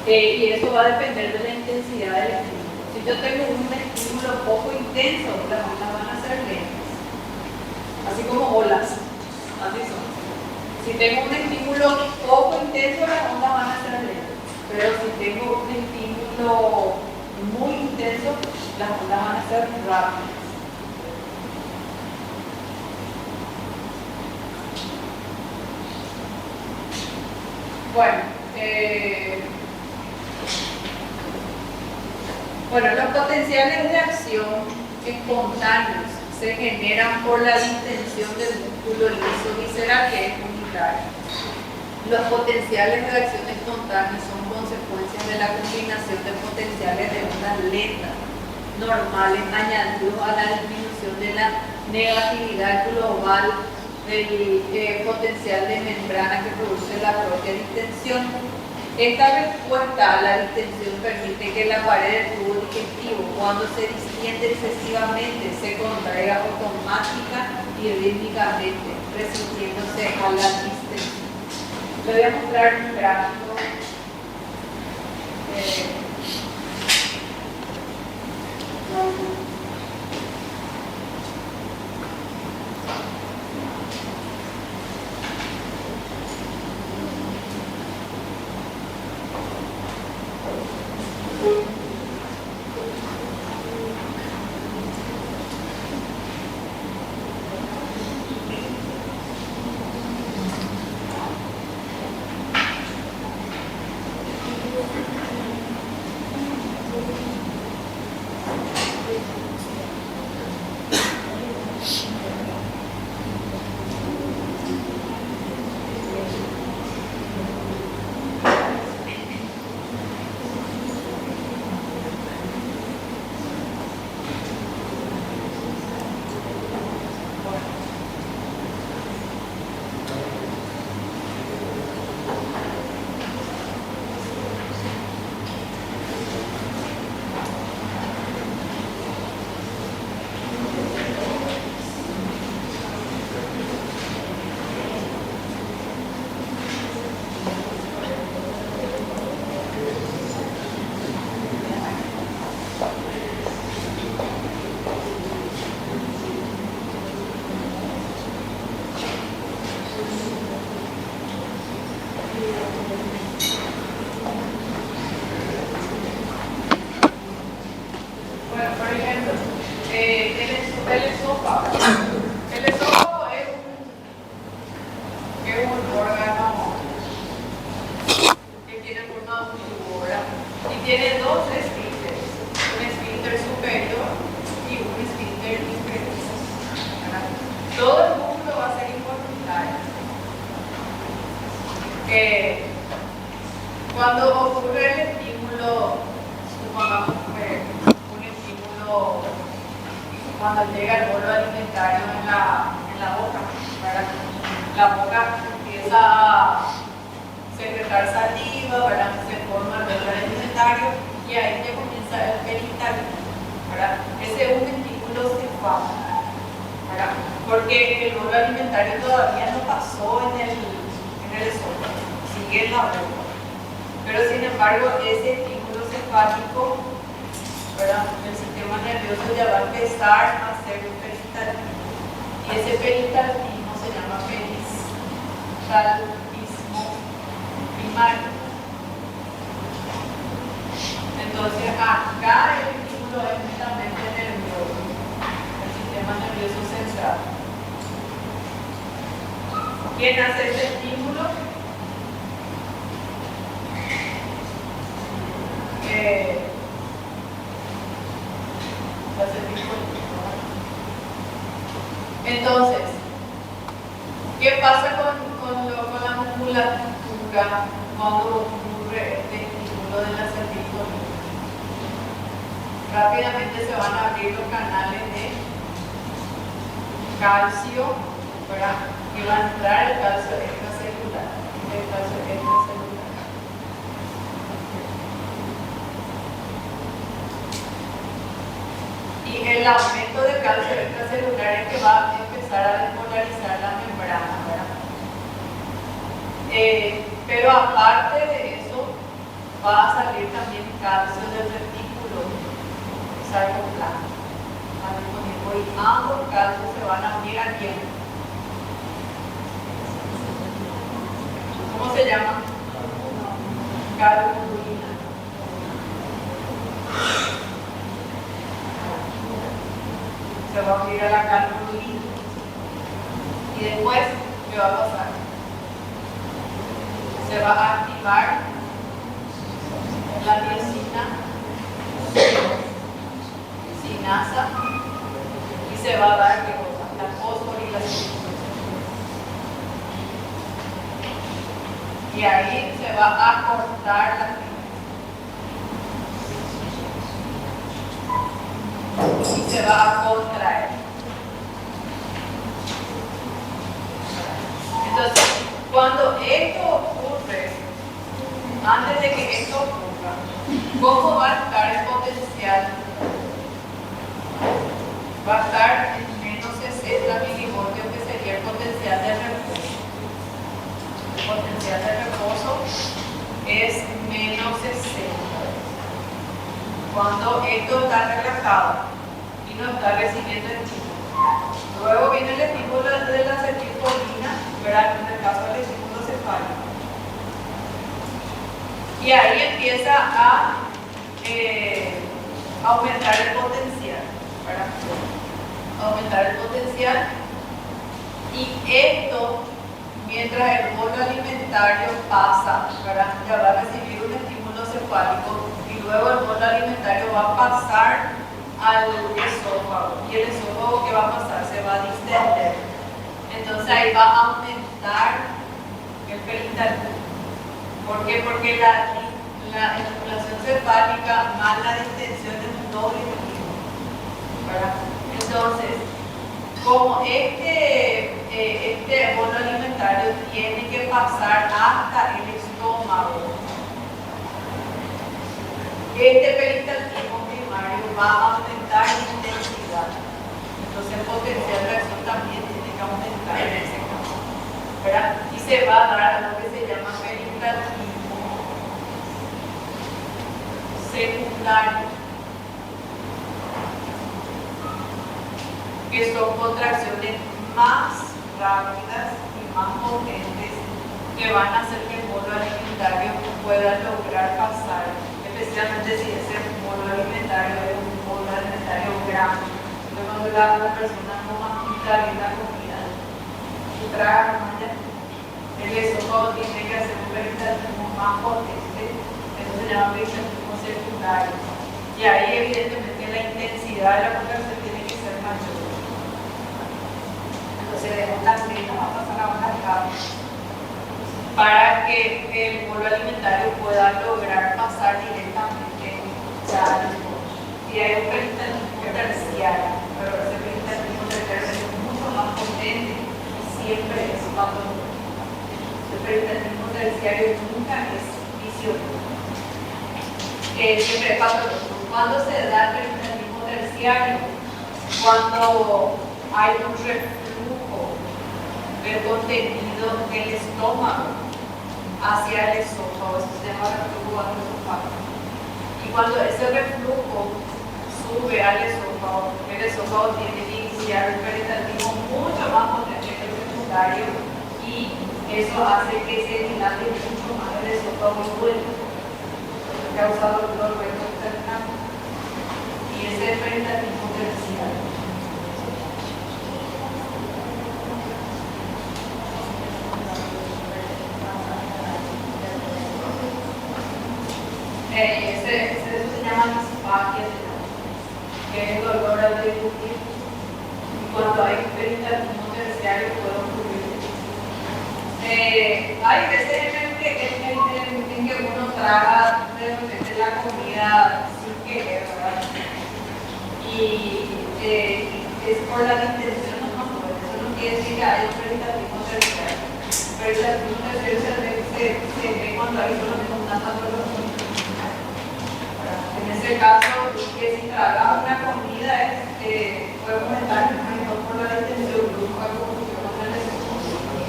Y eso va a depender de la intensidad del estímulo. Si yo tengo un estímulo poco intenso, las ondas van a ser lentas, así como olas, así son. Si tengo un estímulo poco intenso, las ondas van a ser lentas. Pero si tengo un estímulo muy intenso, las ondas van a ser rápidas. Bueno, los potenciales de acción espontáneos se generan por la distensión del músculo liso visceral, que es unitario. Los potenciales de acción espontánea son consecuencias de la combinación de potenciales de ondas lentas normales añadidos a la disminución de la negatividad global del potencial de membrana que produce la propia distensión. Esta respuesta a la distensión permite que la pared del tubo digestivo, cuando se distiende excesivamente, se contraiga automática y rítmicamente, resistiéndose a la distensión. Le voy a mostrar un gráfico. tiene dos esfínteres, un esfínter superior y un esfínter inferior. Todo el músculo va a ser involuntario. Cuando ocurre el estímulo, supongamos un estímulo cuando llega el bolo alimentario en la boca, ¿verdad? La boca empieza a secretar saliva, ¿verdad? Se forma el bolo alimentario y ahí ya comienza el peristaltismo, ¿verdad? Ese es un estímulo cefálico, ¿verdad? Porque el bolo alimentario todavía no pasó en el esófago, sigue en la boca. Pero sin embargo, ese estímulo cefálico, ¿verdad? El sistema nervioso ya va a empezar a hacer un peristaltismo. Y ese peristaltismo se llama peristaltismo primario. Entonces, acá el estímulo es netamente nervioso, el sistema nervioso central. ¿Quién hace ese estímulo? Entonces, ¿qué pasa con la musculatura cuando ocurre este estímulo de la acetilcolina? Rápidamente se van a abrir los canales de calcio, ¿verdad? Y va a entrar el calcio extracelular. Y el aumento de calcio extracelular es que va a empezar a despolarizar la membrana, ¿verdad? Pero aparte de eso, va a salir también calcio del retículo sarcoplasmático. Y ambos calcios se van a unir aquí. ¿Cómo se llama? Calculina. Se va a unir a la calculina. Y después, ¿qué va a pasar? Se va a activar la sinasa y se va a dar la fosforilación. Y ahí se va a cortar la fibra. Y se va a contraer. Entonces, cuando esto ocurre, antes de que esto ocurra, ¿cómo va a estar el potencial? Va a estar en menos 60 milivoltios, que sería el potencial de reposo. El potencial de reposo es menos 60. Cuando esto está relajado y no está recibiendo estímulo. Luego viene el estímulo de la acetilcolina, ¿verdad? En el caso del estímulo cefálico. Y ahí empieza a aumentar el potencial, ¿verdad? Aumentar el potencial. Y esto, mientras el bolo alimentario pasa, ¿verdad? Ya va a recibir un estímulo cefálico y luego el bolo alimentario va a pasar al esófago. Y el esófago, ¿qué va a pasar? Se va a distender. Entonces ahí va a aumentar el peristaltismo. ¿Por qué? Porque la estimulación cefálica más la distensión es un doble estímulo, ¿verdad? Entonces, como este bolo alimentario tiene que pasar hasta el estómago, este peristaltismo primario va a aumentar la intensidad. Entonces el potencial de reacción también tiene que aumentar en ese caso, ¿verdad? Y se va a dar a lo que se llama peristaltismo secundario, que son contracciones más rápidas y más potentes que van a hacer que el bolo alimentario pueda lograr pasar, especialmente si ese bolo alimentario es un bolo alimentario grande. Entonces, cuando la persona no mastica bien la comida y traga, el esófago tiene que hacer un peristaltismo más potente, eso se llama peristaltismo secundario. Y ahí evidentemente la intensidad de la contracción tiene que ser mayor. Entonces debemos también vamos a pasar a una capa para que el bolo alimentario pueda lograr pasar directamente ya al bolo. Y hay un peristaltismo terciario, pero ese peristaltismo terciario es mucho más potente y siempre es patológico. El peristaltismo terciario nunca es visionario. Siempre es patológico. ¿Cuándo se da el peristaltismo terciario? Cuando hay un reflujo del contenido del estómago hacia el esófago, eso se llama reflujo gastroesofágico. Y cuando ese reflujo sube al esófago, el esófago tiene que iniciar un peristaltismo mucho más potente que el secundario y eso hace que se dilate mucho más el esófago y vuelve, causado dolor rectointestinal. Y ese es el peristaltismo terciario. Eso se llama disfagia, que es el dolor al deglutir. Y cuando hay un peristaltismo terciario puede ocurrir. Hay veces en que uno traga de repente la comida sin querer, ¿verdad? Y es por la distensión no más fuerte. Eso no quiere decir que haya un peristaltismo terciario. El peristaltismo terciario se ve cuando hay solamente una patología. En ese caso, que si tragas una comida, podemos estar por la distensión brusca, como la lesión.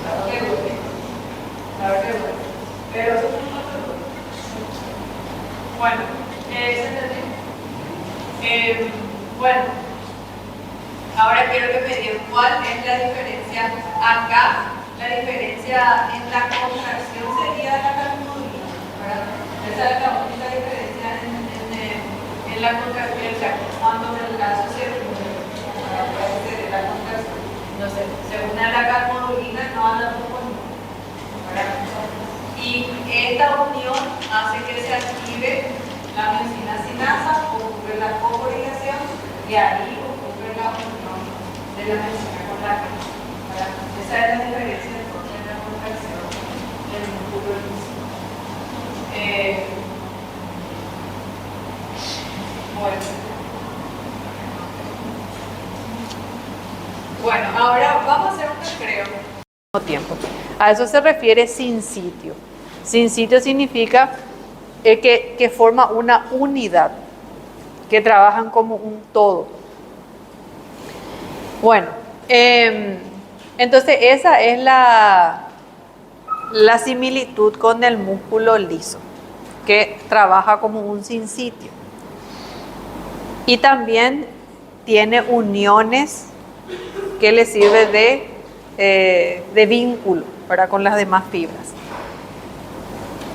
Claro que duele. Claro que duele. Pero eso es un patología. Bueno, ¿se entendió? Bueno, ahora quiero que me digan cuál es la diferencia acá. La diferencia en la contracción sería la cardiología, ¿verdad? Esa es la única diferencia en la contracción, o sea, cuando en el caso se puede ser la contracción. No sé, se une a la cardiología, no a la troponina, ¿verdad? Y esta unión hace que se active la miosina sinasa, ocurre la cofoliación y ahí ocurre la unión de la miosina con la quina. Esa es la diferencia entonces en la contracción del músculo liso. Bueno, ahora vamos a hacer un recreo. Tiempo. A eso se refiere sin sitio. Sin sitio significa que forma una unidad, que trabajan como un todo. Bueno, entonces esa es la similitud con el músculo liso, que trabaja como un sin sitio. Y también tiene uniones que le sirve de vínculo para con las demás fibras.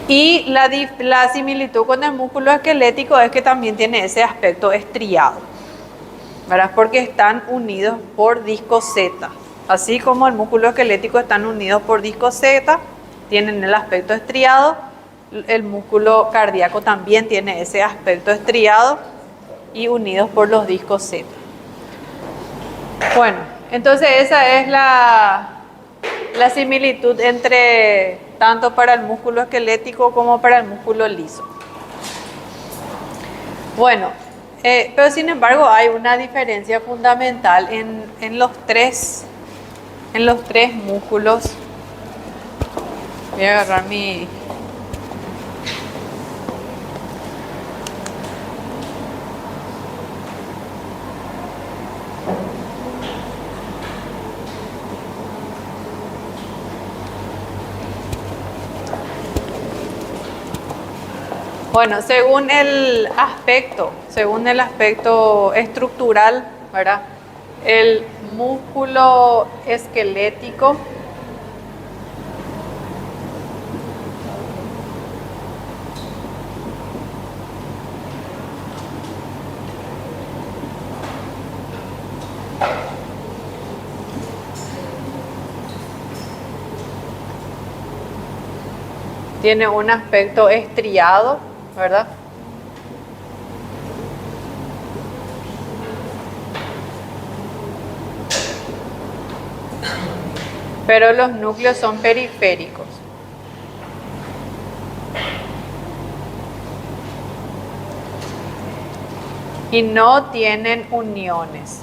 Y la similitud con el músculo esquelético es que también tiene ese aspecto estriado, ¿verdad? Porque están unidos por disco Z. Así como el músculo esquelético están unidos por disco Z, tienen el aspecto estriado, el músculo cardíaco también tiene ese aspecto estriado y unidos por los discos Z. Bueno, entonces esa es la similitud entre tanto para el músculo esquelético como para el músculo liso. Bueno, pero sin embargo hay una diferencia fundamental en los tres músculos. Voy a agarrar mi... Bueno, según el aspecto estructural, ¿verdad? El músculo esquelético tiene un aspecto estriado, ¿verdad? pero los núcleos son periféricos. Y no tienen uniones.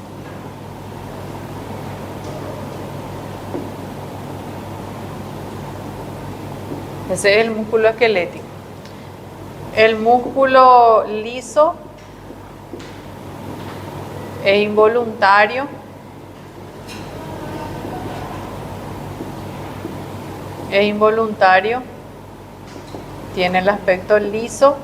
Ese es el músculo esquelético. El músculo liso es involuntario. Es involuntario. Tiene el aspecto liso.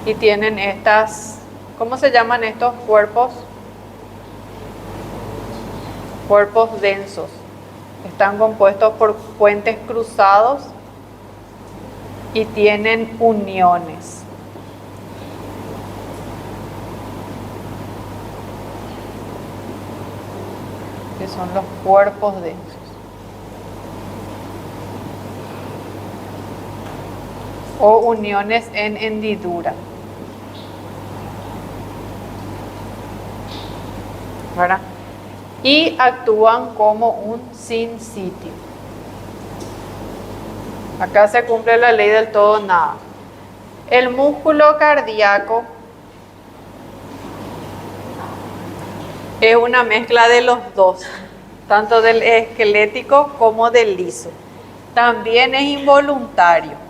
Y tienen estas, ¿cómo se llaman estos cuerpos? Cuerpos densos. Están compuestos por puentes cruzados y tienen uniones. Que son los cuerpos densos. O uniones en hendidura. ¿Verdad? Y actúan como un sinsitio. Acá se cumple la ley del todo nada. El músculo cardíaco es una mezcla de los dos, tanto del esquelético como del liso. También es involuntario.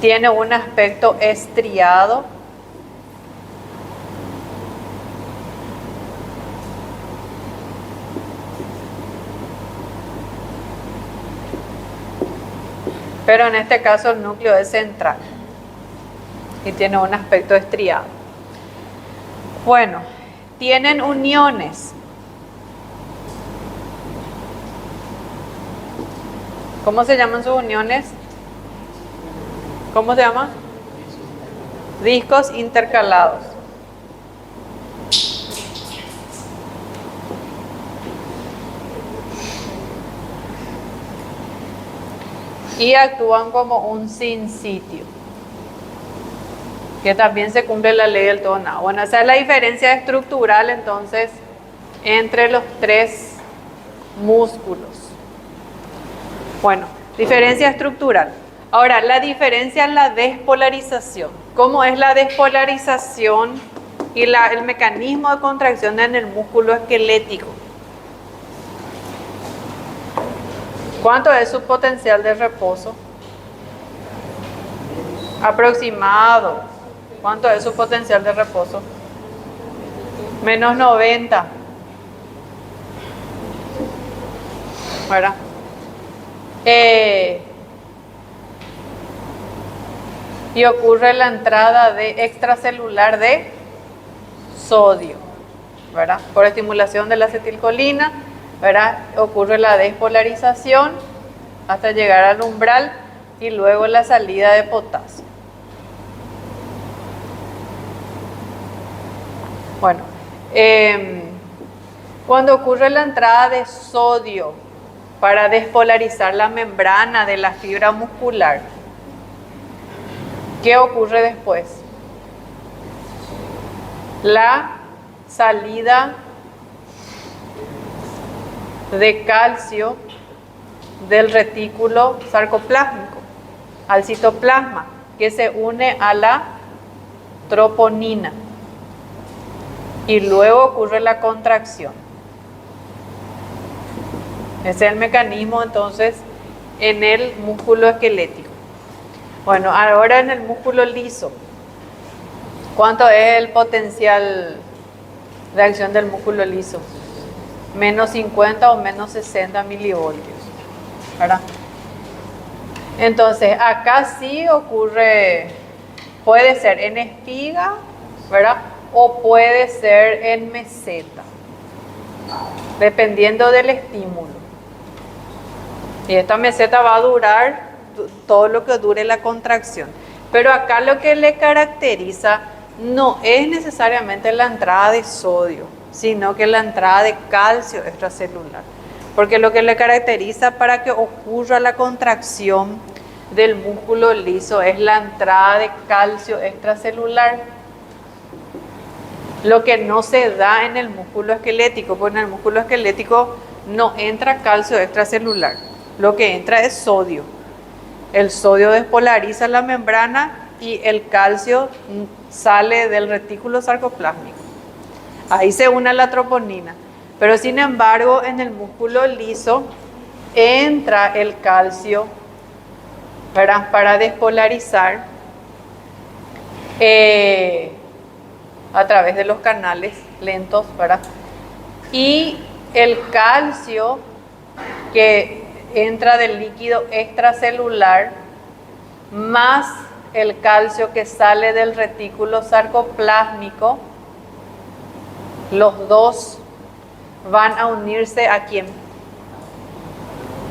Tiene un aspecto estriado. Pero en este caso el núcleo es central y tiene un aspecto estriado. Bueno, tienen uniones. ¿Cómo se llaman sus uniones? ¿Cómo se llama? Discos intercalados. Y actúan como un sinsitio, que también se cumple la ley del todo nada. Bueno, esa es la diferencia estructural entonces entre los tres músculos. Bueno, diferencia estructural. Ahora, la diferencia es la despolarización. ¿Cómo es la despolarización y el mecanismo de contracción en el músculo esquelético? ¿Cuánto es su potencial de reposo? Aproximado. ¿Cuánto es su potencial de reposo? Menos 90. ¿Verdad? Y ocurre la entrada de extracelular de sodio, ¿verdad? Por estimulación de la acetilcolina, ¿verdad? Ocurre la despolarización hasta llegar al umbral y luego la salida de potasio. Bueno, cuando ocurre la entrada de sodio para despolarizar la membrana de la fibra muscular, ¿qué ocurre después? La salida de calcio del retículo sarcoplásmico al citoplasma, que se une a la troponina. Y luego ocurre la contracción. Ese es el mecanismo entonces en el músculo esquelético. Bueno, ahora en el músculo liso, ¿cuánto es el potencial de acción del músculo liso? Menos 50 o menos 60 milivoltios, ¿verdad? Entonces, acá sí ocurre, puede ser en espiga, ¿verdad? O puede ser en meseta, dependiendo del estímulo. Y esta meseta va a durar todo lo que dure la contracción. Pero acá lo que le caracteriza no es necesariamente la entrada de sodio, sino que la entrada de calcio extracelular. Porque lo que le caracteriza para que ocurra la contracción del músculo liso es la entrada de calcio extracelular. Lo que no se da en el músculo esquelético, porque en el músculo esquelético no entra calcio extracelular, lo que entra es sodio. El sodio despolariza la membrana y el calcio sale del retículo sarcoplásmico. Ahí se une la troponina. Pero sin embargo, en el músculo liso entra el calcio para despolarizar a través de los canales lentos, ¿verdad? Y el calcio que entra del líquido extracelular más el calcio que sale del retículo sarcoplásmico, los dos van a unirse ¿a quién?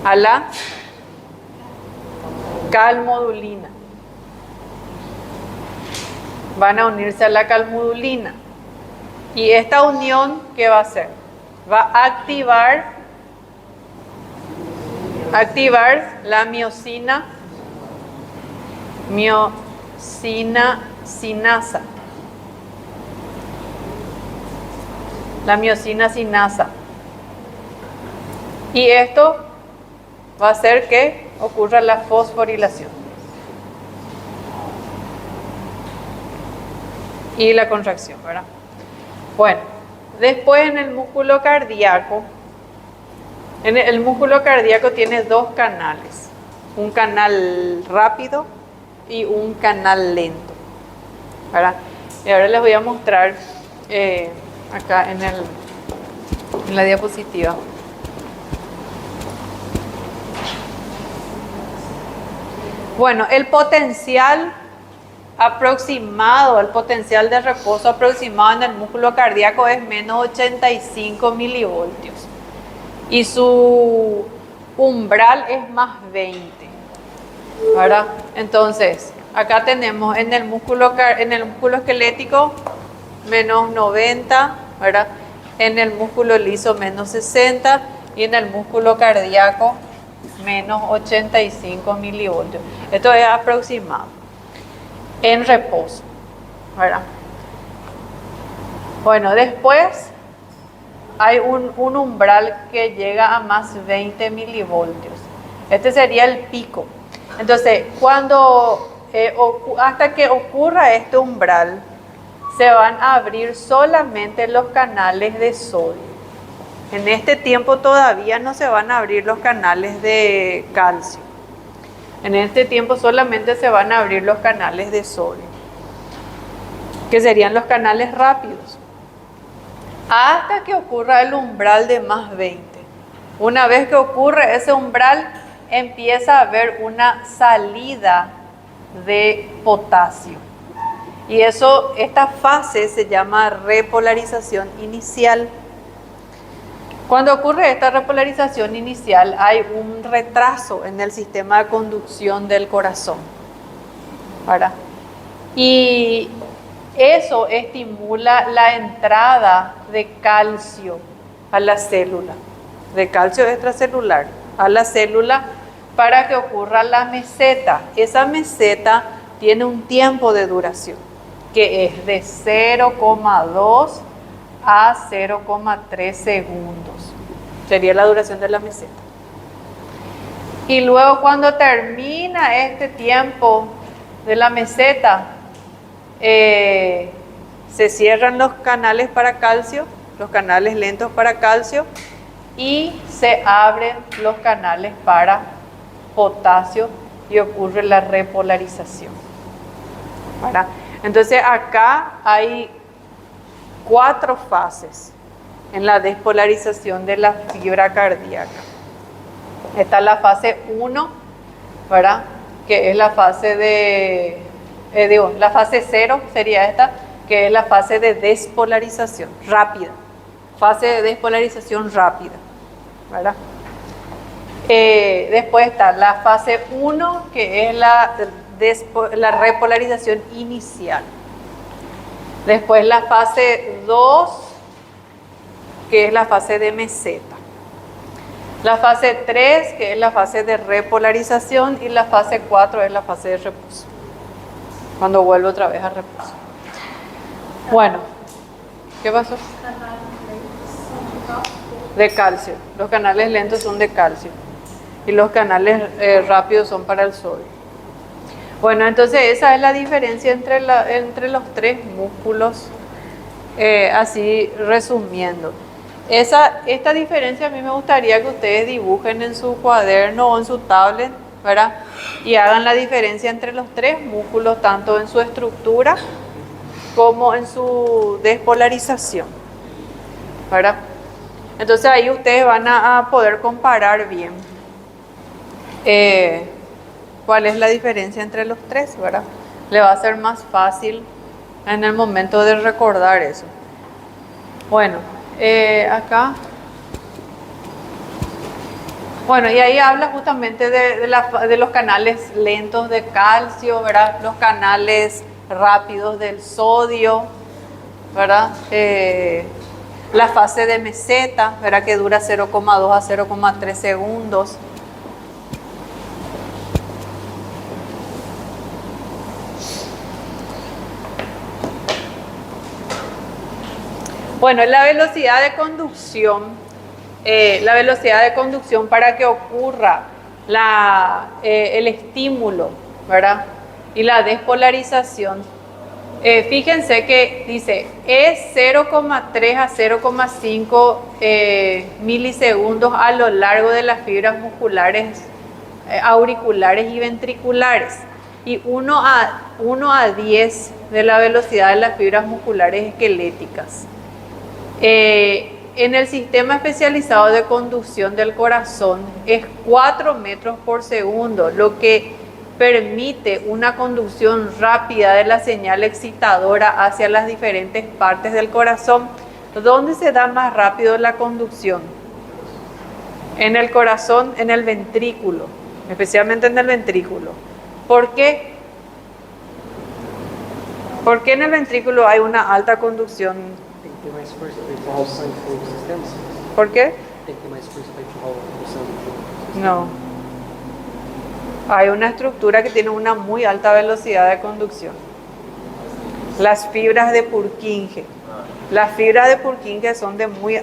A la calmodulina. Van a unirse a la calmodulina. Y esta unión, ¿qué va a hacer? Va a activar la miosina sinasa. La miosina sinasa. Y esto va a hacer que ocurra la fosforilación y la contracción, ¿verdad? Bueno, después en el músculo cardíaco, el músculo cardíaco tiene dos canales, un canal rápido y un canal lento, ¿verdad? Y ahora les voy a mostrar acá en la diapositiva. Bueno, el potencial aproximado, el potencial de reposo aproximado en el músculo cardíaco es menos 85 milivoltios y su umbral es más 20, ¿verdad? Entonces, acá tenemos en el músculo esquelético menos 90, ¿verdad? En el músculo liso menos 60 y en el músculo cardíaco menos 85 milivoltios. Esto es aproximado en reposo, ¿verdad? Bueno, después hay un umbral que llega a más 20 milivoltios. Este sería el pico. Entonces, hasta que ocurra este umbral, se van a abrir solamente los canales de sodio. En este tiempo todavía no se van a abrir los canales de calcio. En este tiempo solamente se van a abrir los canales de sodio, que serían los canales rápidos, hasta que ocurra el umbral de más 20. Una vez que ocurre ese umbral, empieza a haber una salida de potasio. Y esta fase se llama repolarización inicial. Cuando ocurre esta repolarización inicial, hay un retraso en el sistema de conducción del corazón, ¿verdad? Y eso estimula la entrada de calcio a la célula, de calcio extracelular a la célula, para que ocurra la meseta. Esa meseta tiene un tiempo de duración, que es de 0,2 a 0,3 segundos. Sería la duración de la meseta. Y luego, cuando termina este tiempo de la meseta, se cierran los canales para calcio, los canales lentos para calcio, y se abren los canales para potasio y ocurre la repolarización, ¿verdad? Entonces acá hay 4 fases en la despolarización de la fibra cardíaca. Está la fase 1, ¿verdad? Que es la fase la fase 0 sería esta, que es la fase de despolarización rápida. Fase de despolarización rápida, ¿verdad? Después está la fase 1, que es la repolarización inicial. Después la fase 2, que es la fase de meseta. La fase 3, que es la fase de repolarización, y la fase 4 es la fase de reposo, cuando vuelve otra vez a reposo. Bueno, ¿qué pasó? De calcio. Los canales lentos son de calcio y los canales rápidos son para el sodio. Bueno, entonces esa es la diferencia entre los tres músculos, así resumiendo. Esta diferencia a mí me gustaría que ustedes dibujen en su cuaderno o en su tablet, ¿verdad? Y hagan la diferencia entre los tres músculos, tanto en su estructura como en su despolarización, ¿verdad? Entonces ahí ustedes van a poder comparar bien cuál es la diferencia entre los tres, ¿verdad? Le va a ser más fácil en el momento de recordar eso. Bueno, acá. Bueno, y ahí habla justamente de los canales lentos de calcio, ¿verdad? Los canales rápidos del sodio, ¿verdad? La fase de meseta, ¿verdad? Que dura 0,2 a 0,3 segundos. Bueno, la velocidad de conducción. La velocidad de conducción para que ocurra el estímulo, ¿verdad? Y la despolarización. Fíjense que dice es 0,3 a 0,5 milisegundos a lo largo de las fibras musculares auriculares y ventriculares, y 1 a 10 de la velocidad de las fibras musculares esqueléticas. En el sistema especializado de conducción del corazón es 4 metros por segundo, lo que permite una conducción rápida de la señal excitadora hacia las diferentes partes del corazón. ¿Dónde se da más rápido la conducción? En el corazón, en el ventrículo, especialmente en el ventrículo. ¿Por qué? ¿Por qué en el ventrículo hay una alta conducción? ¿Por qué? No. Hay una estructura que tiene una muy alta velocidad de conducción. Las fibras de Purkinje. Las fibras de Purkinje son de muy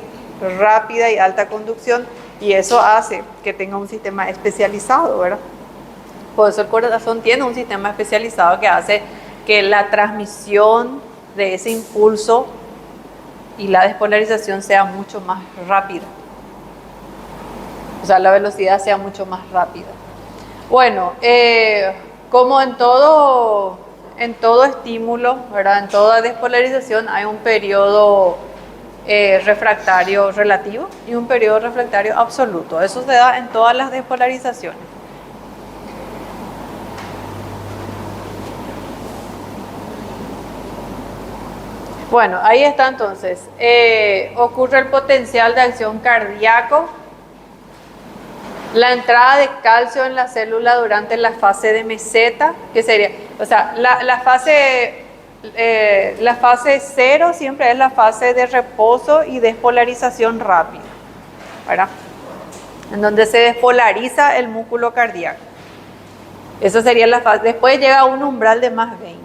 rápida y alta conducción, y eso hace que tenga un sistema especializado, ¿verdad? Por eso el corazón tiene un sistema especializado que hace que la transmisión de ese impulso y la despolarización sea mucho más rápida. O sea, la velocidad sea mucho más rápida. Bueno, como en todo estímulo, ¿verdad? En toda despolarización hay un periodo refractario relativo y un periodo refractario absoluto. Eso se da en todas las despolarizaciones. Bueno, ahí está entonces. Ocurre el potencial de acción cardíaco, la entrada de calcio en la célula durante la fase de meseta, que sería, o sea, la fase 0 siempre es la fase de reposo y despolarización rápida, ¿verdad? En donde se despolariza el músculo cardíaco. Eso sería la fase. Después llega a un umbral de más 20.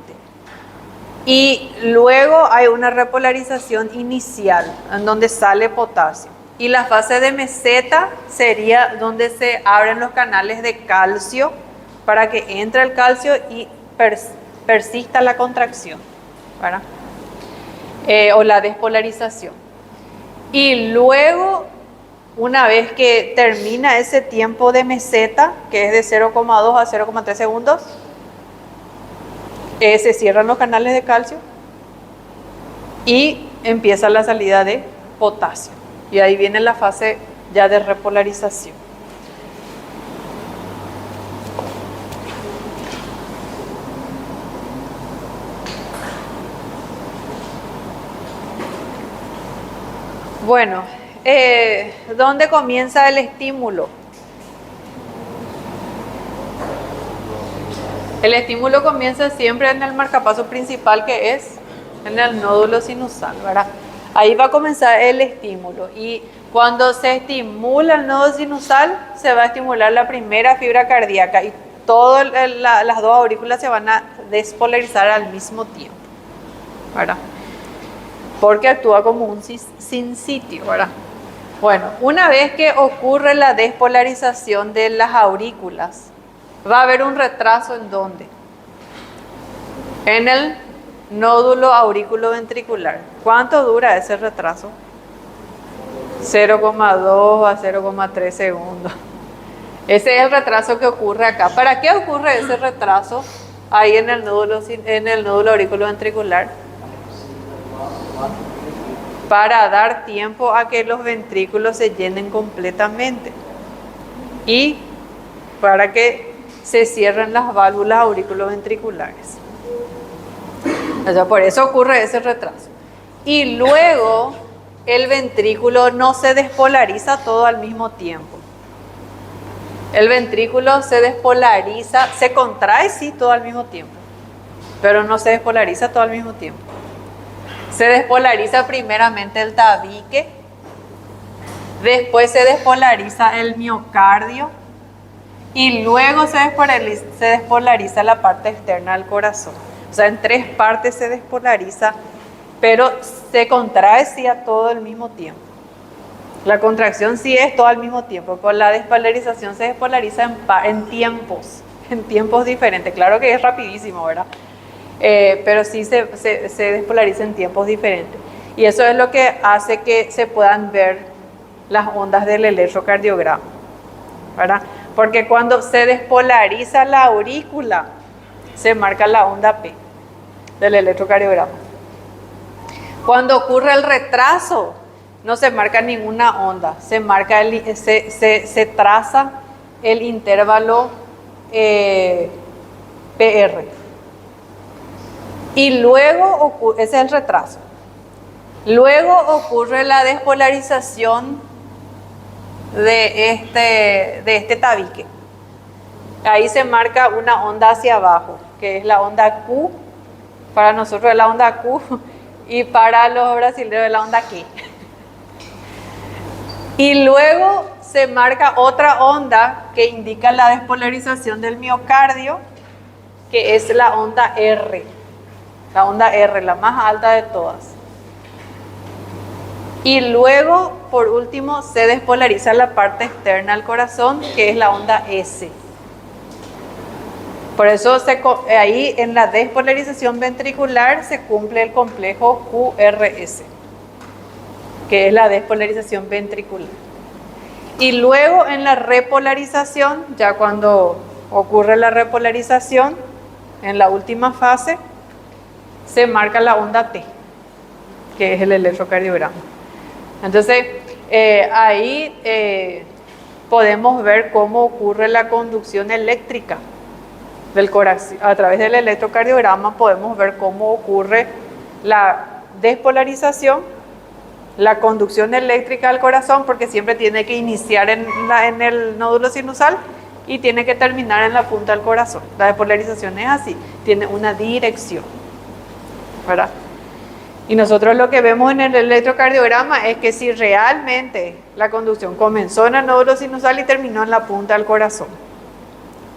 Y luego hay una repolarización inicial, en donde sale potasio. Y la fase de meseta sería donde se abren los canales de calcio para que entre el calcio y persista la contracción, ¿verdad? O la despolarización. Y luego, una vez que termina ese tiempo de meseta, que es de 0,2 a 0,3 segundos, se cierran los canales de calcio y empieza la salida de potasio. Y ahí viene la fase ya de repolarización. Bueno, ¿dónde comienza el estímulo? El estímulo comienza siempre en el marcapaso principal, que es en el nódulo sinusal, ¿verdad? Ahí va a comenzar el estímulo, y cuando se estimula el nódulo sinusal, se va a estimular la primera fibra cardíaca y todas las dos aurículas se van a despolarizar al mismo tiempo, ¿verdad? Porque actúa como un sinsitio, ¿verdad? Bueno, una vez que ocurre la despolarización de las aurículas, va a haber un retraso. ¿En dónde? En el nódulo auriculoventricular. ¿Cuánto dura ese retraso? 0,2 a 0,3 segundos. Ese es el retraso que ocurre acá. ¿Para qué ocurre ese retraso ahí en el nódulo auriculoventricular? Para dar tiempo a que los ventrículos se llenen completamente y para que se cierren las válvulas auriculoventriculares. O sea, por eso ocurre ese retraso. Y luego el ventrículo no se despolariza todo al mismo tiempo. El ventrículo se despolariza, se contrae sí todo al mismo tiempo, pero no se despolariza todo al mismo tiempo. Se despolariza primeramente el tabique, después se despolariza el miocardio y luego se despolariza la parte externa del corazón. O sea, en 3 partes se despolariza, pero se contrae sí a todo al mismo tiempo. La contracción sí es todo al mismo tiempo. Con la despolarización se despolariza en tiempos diferentes. Claro que es rapidísimo, ¿verdad? Pero sí se despolariza en tiempos diferentes. Y eso es lo que hace que se puedan ver las ondas del electrocardiograma, ¿verdad? Porque cuando se despolariza la aurícula, se marca la onda P del electrocardiograma. Cuando ocurre el retraso, no se marca ninguna onda, se traza el intervalo PR. Y luego, ese es el retraso. Luego ocurre la despolarización de este tabique. Ahí se marca una onda hacia abajo, que es la onda Q. Para nosotros es la onda Q y para los brasileños es la onda Q. Y luego se marca otra onda que indica la despolarización del miocardio, que es la onda R. La onda R, la más alta de todas. Y luego, por último, se despolariza la parte externa del corazón, que es la onda S. Por eso ahí en la despolarización ventricular se cumple el complejo QRS, que es la despolarización ventricular. Y luego en la repolarización, ya cuando ocurre la repolarización, en la última fase, se marca la onda T, que es el electrocardiograma. Entonces, ahí podemos ver cómo ocurre la conducción eléctrica del corazón. A través del electrocardiograma podemos ver cómo ocurre la despolarización, la conducción eléctrica al corazón, porque siempre tiene que iniciar en el nódulo sinusal y tiene que terminar en la punta del corazón. La despolarización es así, tiene una dirección, ¿verdad? Y nosotros lo que vemos en el electrocardiograma es que si realmente la conducción comenzó en el nódulo sinusal y terminó en la punta del corazón,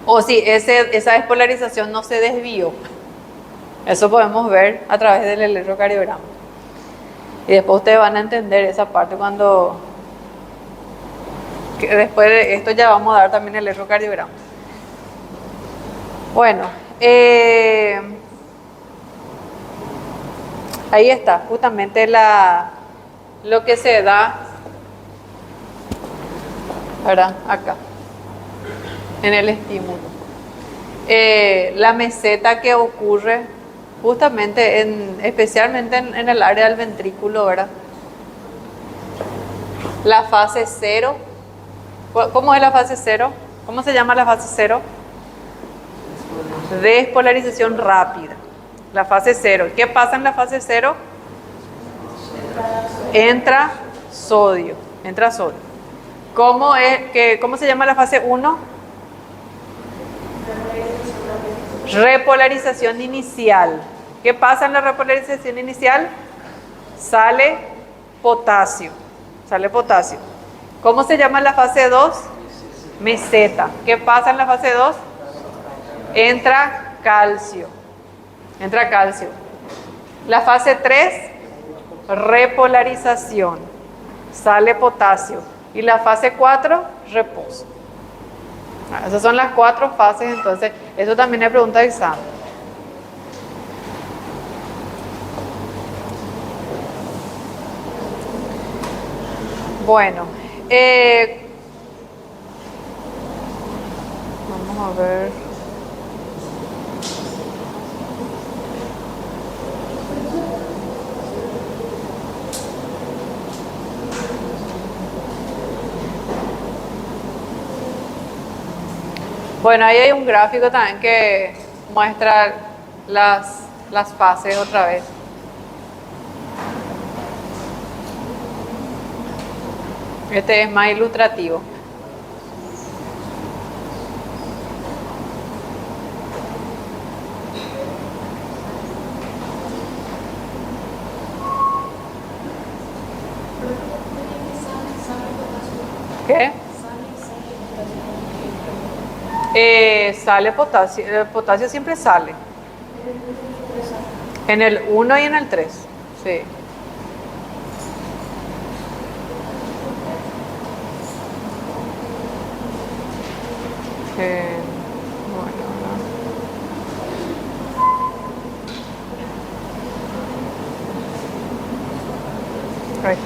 o si esa despolarización no se desvió, eso podemos ver a través del electrocardiograma. Y después ustedes van a entender esa parte después de esto ya vamos a dar también el electrocardiograma. Bueno, ahí está, justamente lo que se da, ¿verdad? Acá, en el estímulo. La meseta que ocurre justamente especialmente en el área del ventrículo, ¿verdad? La fase 0. ¿Cómo es la fase 0? ¿Cómo se llama la fase 0? Despolarización rápida. La fase 0. ¿Qué pasa en la fase 0? Entra sodio. ¿Cómo se llama la fase 1? Repolarización inicial. ¿Qué pasa en la repolarización inicial? Sale potasio. Sale potasio. ¿Cómo se llama la fase 2? Meseta. ¿Qué pasa en la fase 2? Entra calcio. Entra calcio. La fase 3, repolarización. Sale potasio. Y la fase 4, reposo. Esas son las 4 fases, entonces eso también es pregunta de examen. Bueno, vamos a ver. Bueno, ahí hay un gráfico también que muestra las fases otra vez. Este es más ilustrativo. ¿Qué? Sale potasio. El potasio siempre sale. En el 1 y en el 3. Sí. Right.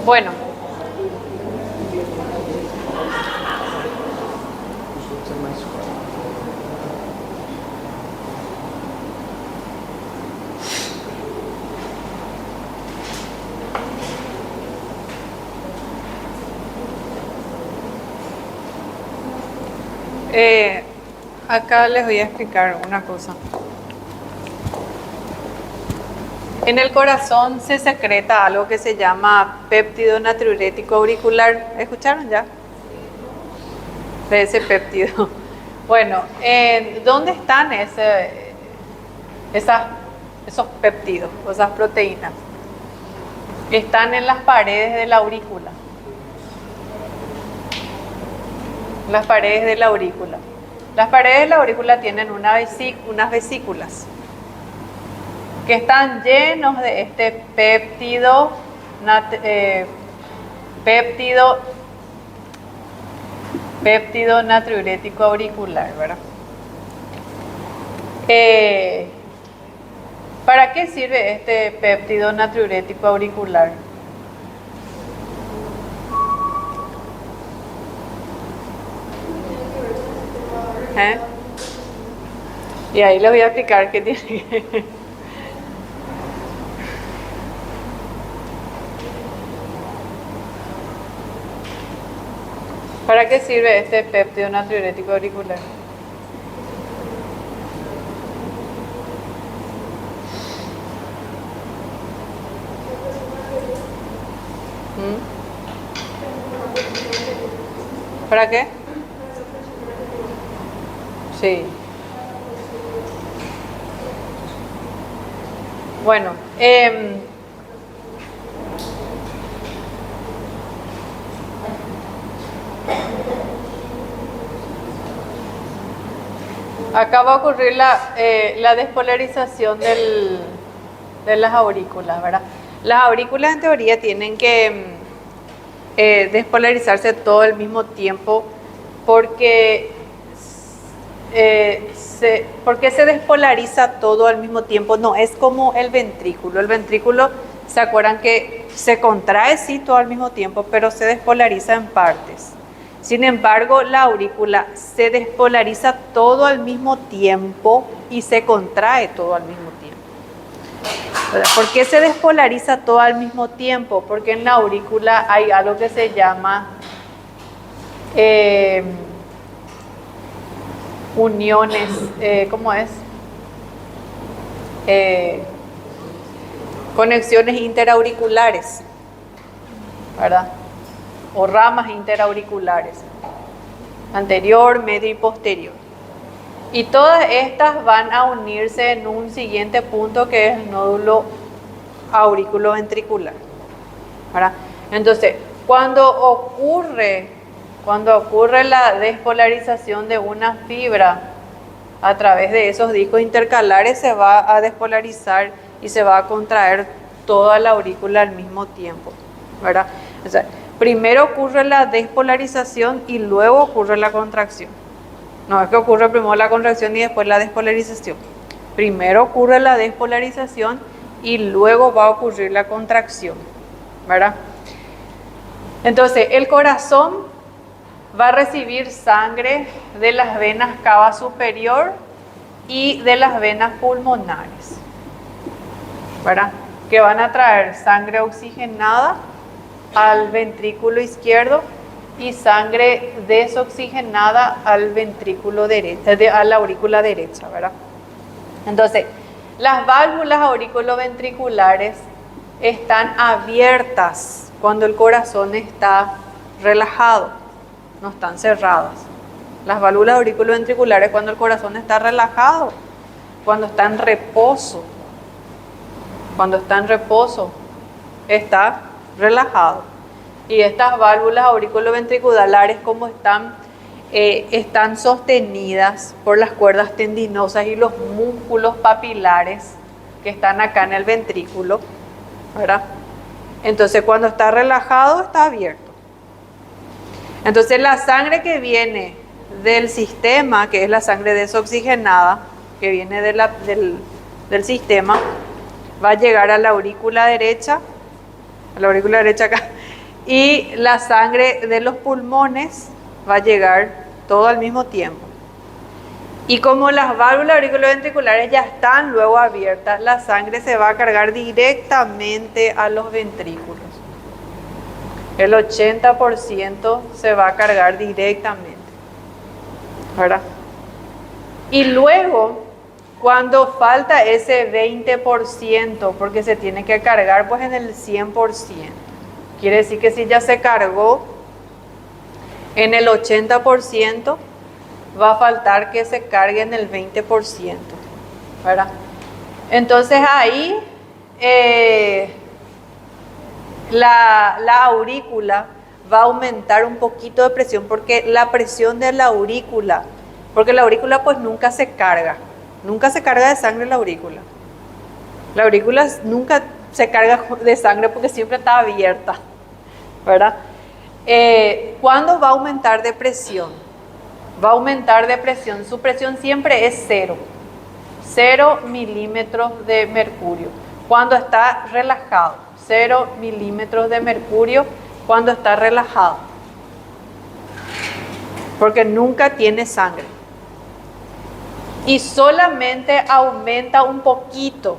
Bueno. Acá les voy a explicar una cosa. En el corazón se secreta algo que se llama péptido natriurético auricular. ¿Escucharon ya? De ese péptido. Bueno, ¿dónde están esos péptidos, esas proteínas? Están en las paredes de la aurícula. Las paredes de la aurícula. Las paredes de la aurícula tienen unas vesículas que están llenos de este péptido natriurético auricular, ¿verdad? ¿Para qué sirve este péptido natriurético auricular? Y ahí les voy a explicar qué tiene que... ¿Para qué sirve este péptido natriurético auricular? ¿Para qué? Sí. Bueno, acá va a ocurrir la despolarización de las aurículas, ¿verdad? Las aurículas en teoría tienen que despolarizarse todo al mismo tiempo porque ¿Por qué se despolariza todo al mismo tiempo? No, es como el ventrículo. El ventrículo, ¿se acuerdan que se contrae sí todo al mismo tiempo, pero se despolariza en partes? Sin embargo, la aurícula se despolariza todo al mismo tiempo y se contrae todo al mismo tiempo. ¿Por qué se despolariza todo al mismo tiempo? Porque en la aurícula hay algo que se llama uniones, ¿cómo es? Conexiones interauriculares, ¿verdad? O ramas interauriculares, anterior, medio y posterior. Y todas estas van a unirse en un siguiente punto que es el nódulo auriculoventricular, ¿verdad? Entonces, cuando ocurre la despolarización de una fibra a través de esos discos intercalares, se va a despolarizar y se va a contraer toda la aurícula al mismo tiempo, ¿verdad? O sea, primero ocurre la despolarización y luego ocurre la contracción. No es que ocurre primero la contracción y después la despolarización. Primero ocurre la despolarización y luego va a ocurrir la contracción, ¿verdad? Entonces, el corazón va a recibir sangre de las venas cava superior y de las venas pulmonares, ¿verdad? Que van a traer sangre oxigenada al ventrículo izquierdo y sangre desoxigenada al ventrículo derecho, a la aurícula derecha, ¿verdad? Entonces, las válvulas auriculoventriculares están abiertas cuando el corazón está relajado, no están cerradas. Las válvulas auriculoventriculares cuando el corazón está relajado, cuando está en reposo, está relajado. Y estas válvulas auriculoventriculares, como están sostenidas por las cuerdas tendinosas y los músculos papilares que están acá en el ventrículo, ¿verdad? Entonces, cuando está relajado, está abierto. Entonces, la sangre que viene del sistema, que es la sangre desoxigenada, que viene del sistema, va a llegar a la aurícula derecha acá, y la sangre de los pulmones va a llegar todo al mismo tiempo. Y como las válvulas auriculoventriculares ya están luego abiertas, la sangre se va a cargar directamente a los ventrículos. El 80% se va a cargar directamente, ¿verdad? Y luego, cuando falta ese 20%, porque se tiene que cargar pues en el 100%, quiere decir que si ya se cargó en el 80%, va a faltar que se cargue en el 20%, ¿verdad? Entonces ahí la aurícula va a aumentar un poquito de presión, porque la presión de la aurícula, porque la aurícula pues nunca se carga de sangre la aurícula. La aurícula nunca se carga de sangre porque siempre está abierta, ¿verdad? ¿Cuándo va a aumentar de presión? Va a aumentar de presión, su presión siempre es 0 milímetros de mercurio cuando está relajado, 0 milímetros de mercurio cuando está relajado, porque nunca tiene sangre. Y solamente aumenta un poquito.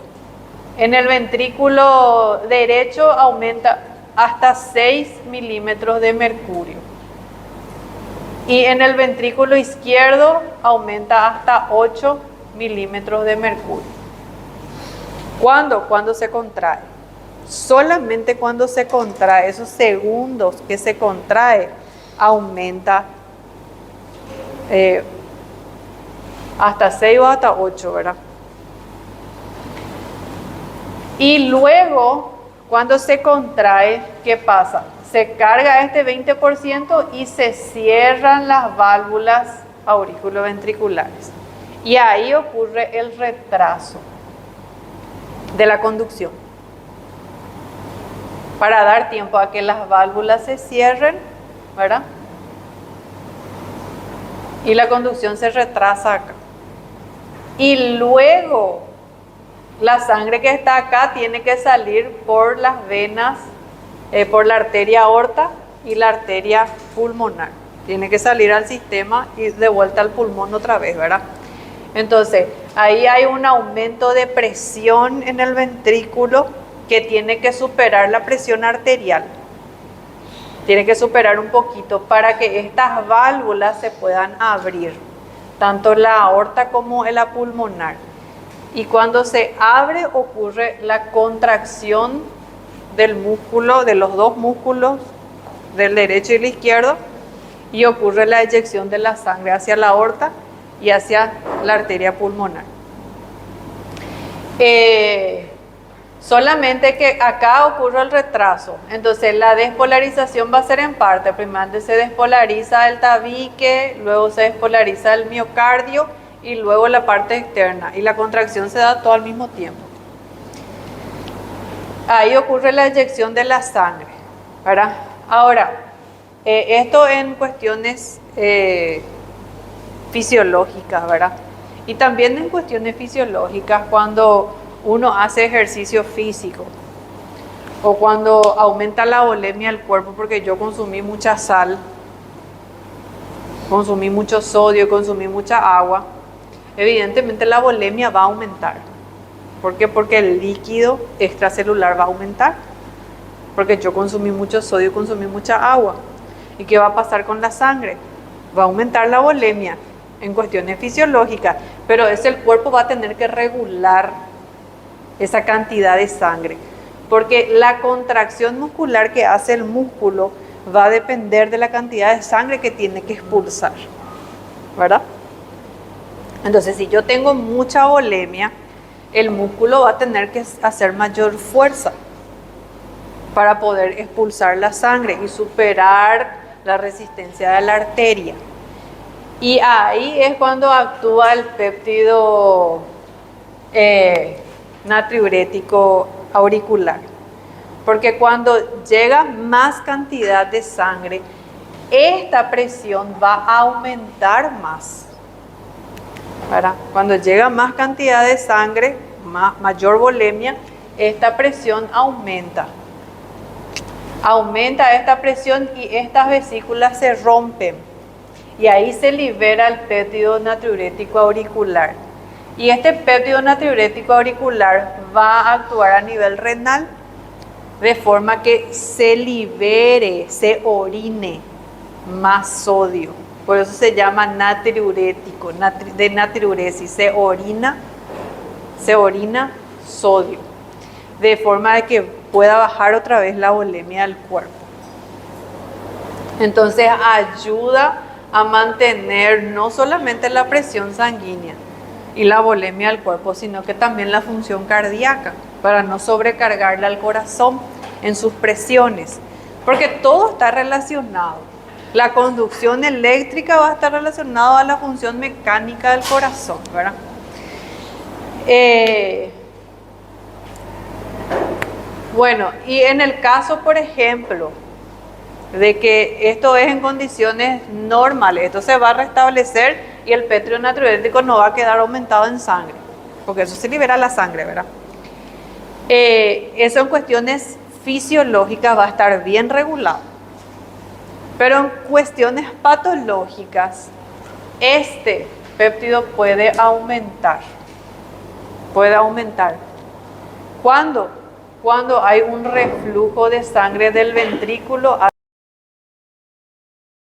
En el ventrículo derecho aumenta hasta 6 milímetros de mercurio. Y en el ventrículo izquierdo aumenta hasta 8 milímetros de mercurio. ¿Cuándo? Cuando se contrae. Solamente cuando se contrae, esos segundos que se contrae, aumenta hasta 6 o hasta 8, ¿verdad? Y luego, cuando se contrae, ¿qué pasa? Se carga este 20% y se cierran las válvulas auriculoventriculares. Y ahí ocurre el retraso de la conducción. Para dar tiempo a que las válvulas se cierren, ¿verdad? y la conducción se retrasa acá. Y luego la sangre que está acá tiene que salir por las venas, por la arteria aorta y la arteria pulmonar. Tiene que salir al sistema y de vuelta al pulmón otra vez, ¿verdad? Entonces, ahí hay un aumento de presión en el ventrículo que tiene que superar la presión arterial. Tiene que superar un poquito para que estas válvulas se puedan abrir, tanto la aorta como la pulmonar. Y cuando se abre ocurre la contracción del músculo, de los dos músculos, del derecho y el izquierdo, y ocurre la eyección de la sangre hacia la aorta y hacia la arteria pulmonar. Solamente que acá ocurre el retraso, entonces la despolarización va a ser en parte. Primero se despolariza el tabique, luego se despolariza el miocardio y luego la parte externa, y la contracción se da todo al mismo tiempo. Ahí ocurre la eyección de la sangre, ¿verdad? Ahora, esto en cuestiones fisiológicas, ¿verdad? Y también en cuestiones fisiológicas cuando uno hace ejercicio físico o cuando aumenta la volemia del cuerpo, porque yo consumí mucha sal, consumí mucho sodio, consumí mucha agua, evidentemente la volemia va a aumentar. ¿Por qué? Porque el líquido extracelular va a aumentar, porque yo consumí mucho sodio, consumí mucha agua. ¿Y qué va a pasar con la sangre? Va a aumentar la volemia en cuestiones fisiológicas, pero el cuerpo va a tener que regular esa cantidad de sangre, porque la contracción muscular que hace el músculo va a depender de la cantidad de sangre que tiene que expulsar, ¿verdad? Entonces, si yo tengo mucha volemia, el músculo va a tener que hacer mayor fuerza para poder expulsar la sangre y superar la resistencia de la arteria. Y ahí es cuando actúa el péptido natriurético auricular. Porque cuando llega más cantidad de sangre, esta presión va a aumentar más, ¿verdad? Cuando llega más cantidad de sangre, mayor volemia, esta presión aumenta. Aumenta esta presión y estas vesículas se rompen. Y ahí se libera el péptido natriurético auricular. Y este péptido natriurético auricular va a actuar a nivel renal de forma que se libere, se orine más sodio. Por eso se llama natriurético, de natriuresis. Se orina sodio, de forma de que pueda bajar otra vez la volemia del cuerpo. Entonces ayuda a mantener no solamente la presión sanguínea y la volemia del cuerpo, sino que también la función cardíaca, para no sobrecargarle al corazón en sus presiones, porque todo está relacionado. La conducción eléctrica va a estar relacionada a la función mecánica del corazón, ¿verdad? Bueno, y en el caso, por ejemplo, de que esto es en condiciones normales, esto se va a restablecer y el péptido natriurético no va a quedar aumentado en sangre, porque eso se libera la sangre, ¿verdad? Eso en cuestiones fisiológicas va a estar bien regulado. Pero en cuestiones patológicas, este péptido puede aumentar. Puede aumentar. ¿Cuándo? Cuando hay un reflujo de sangre del ventrículo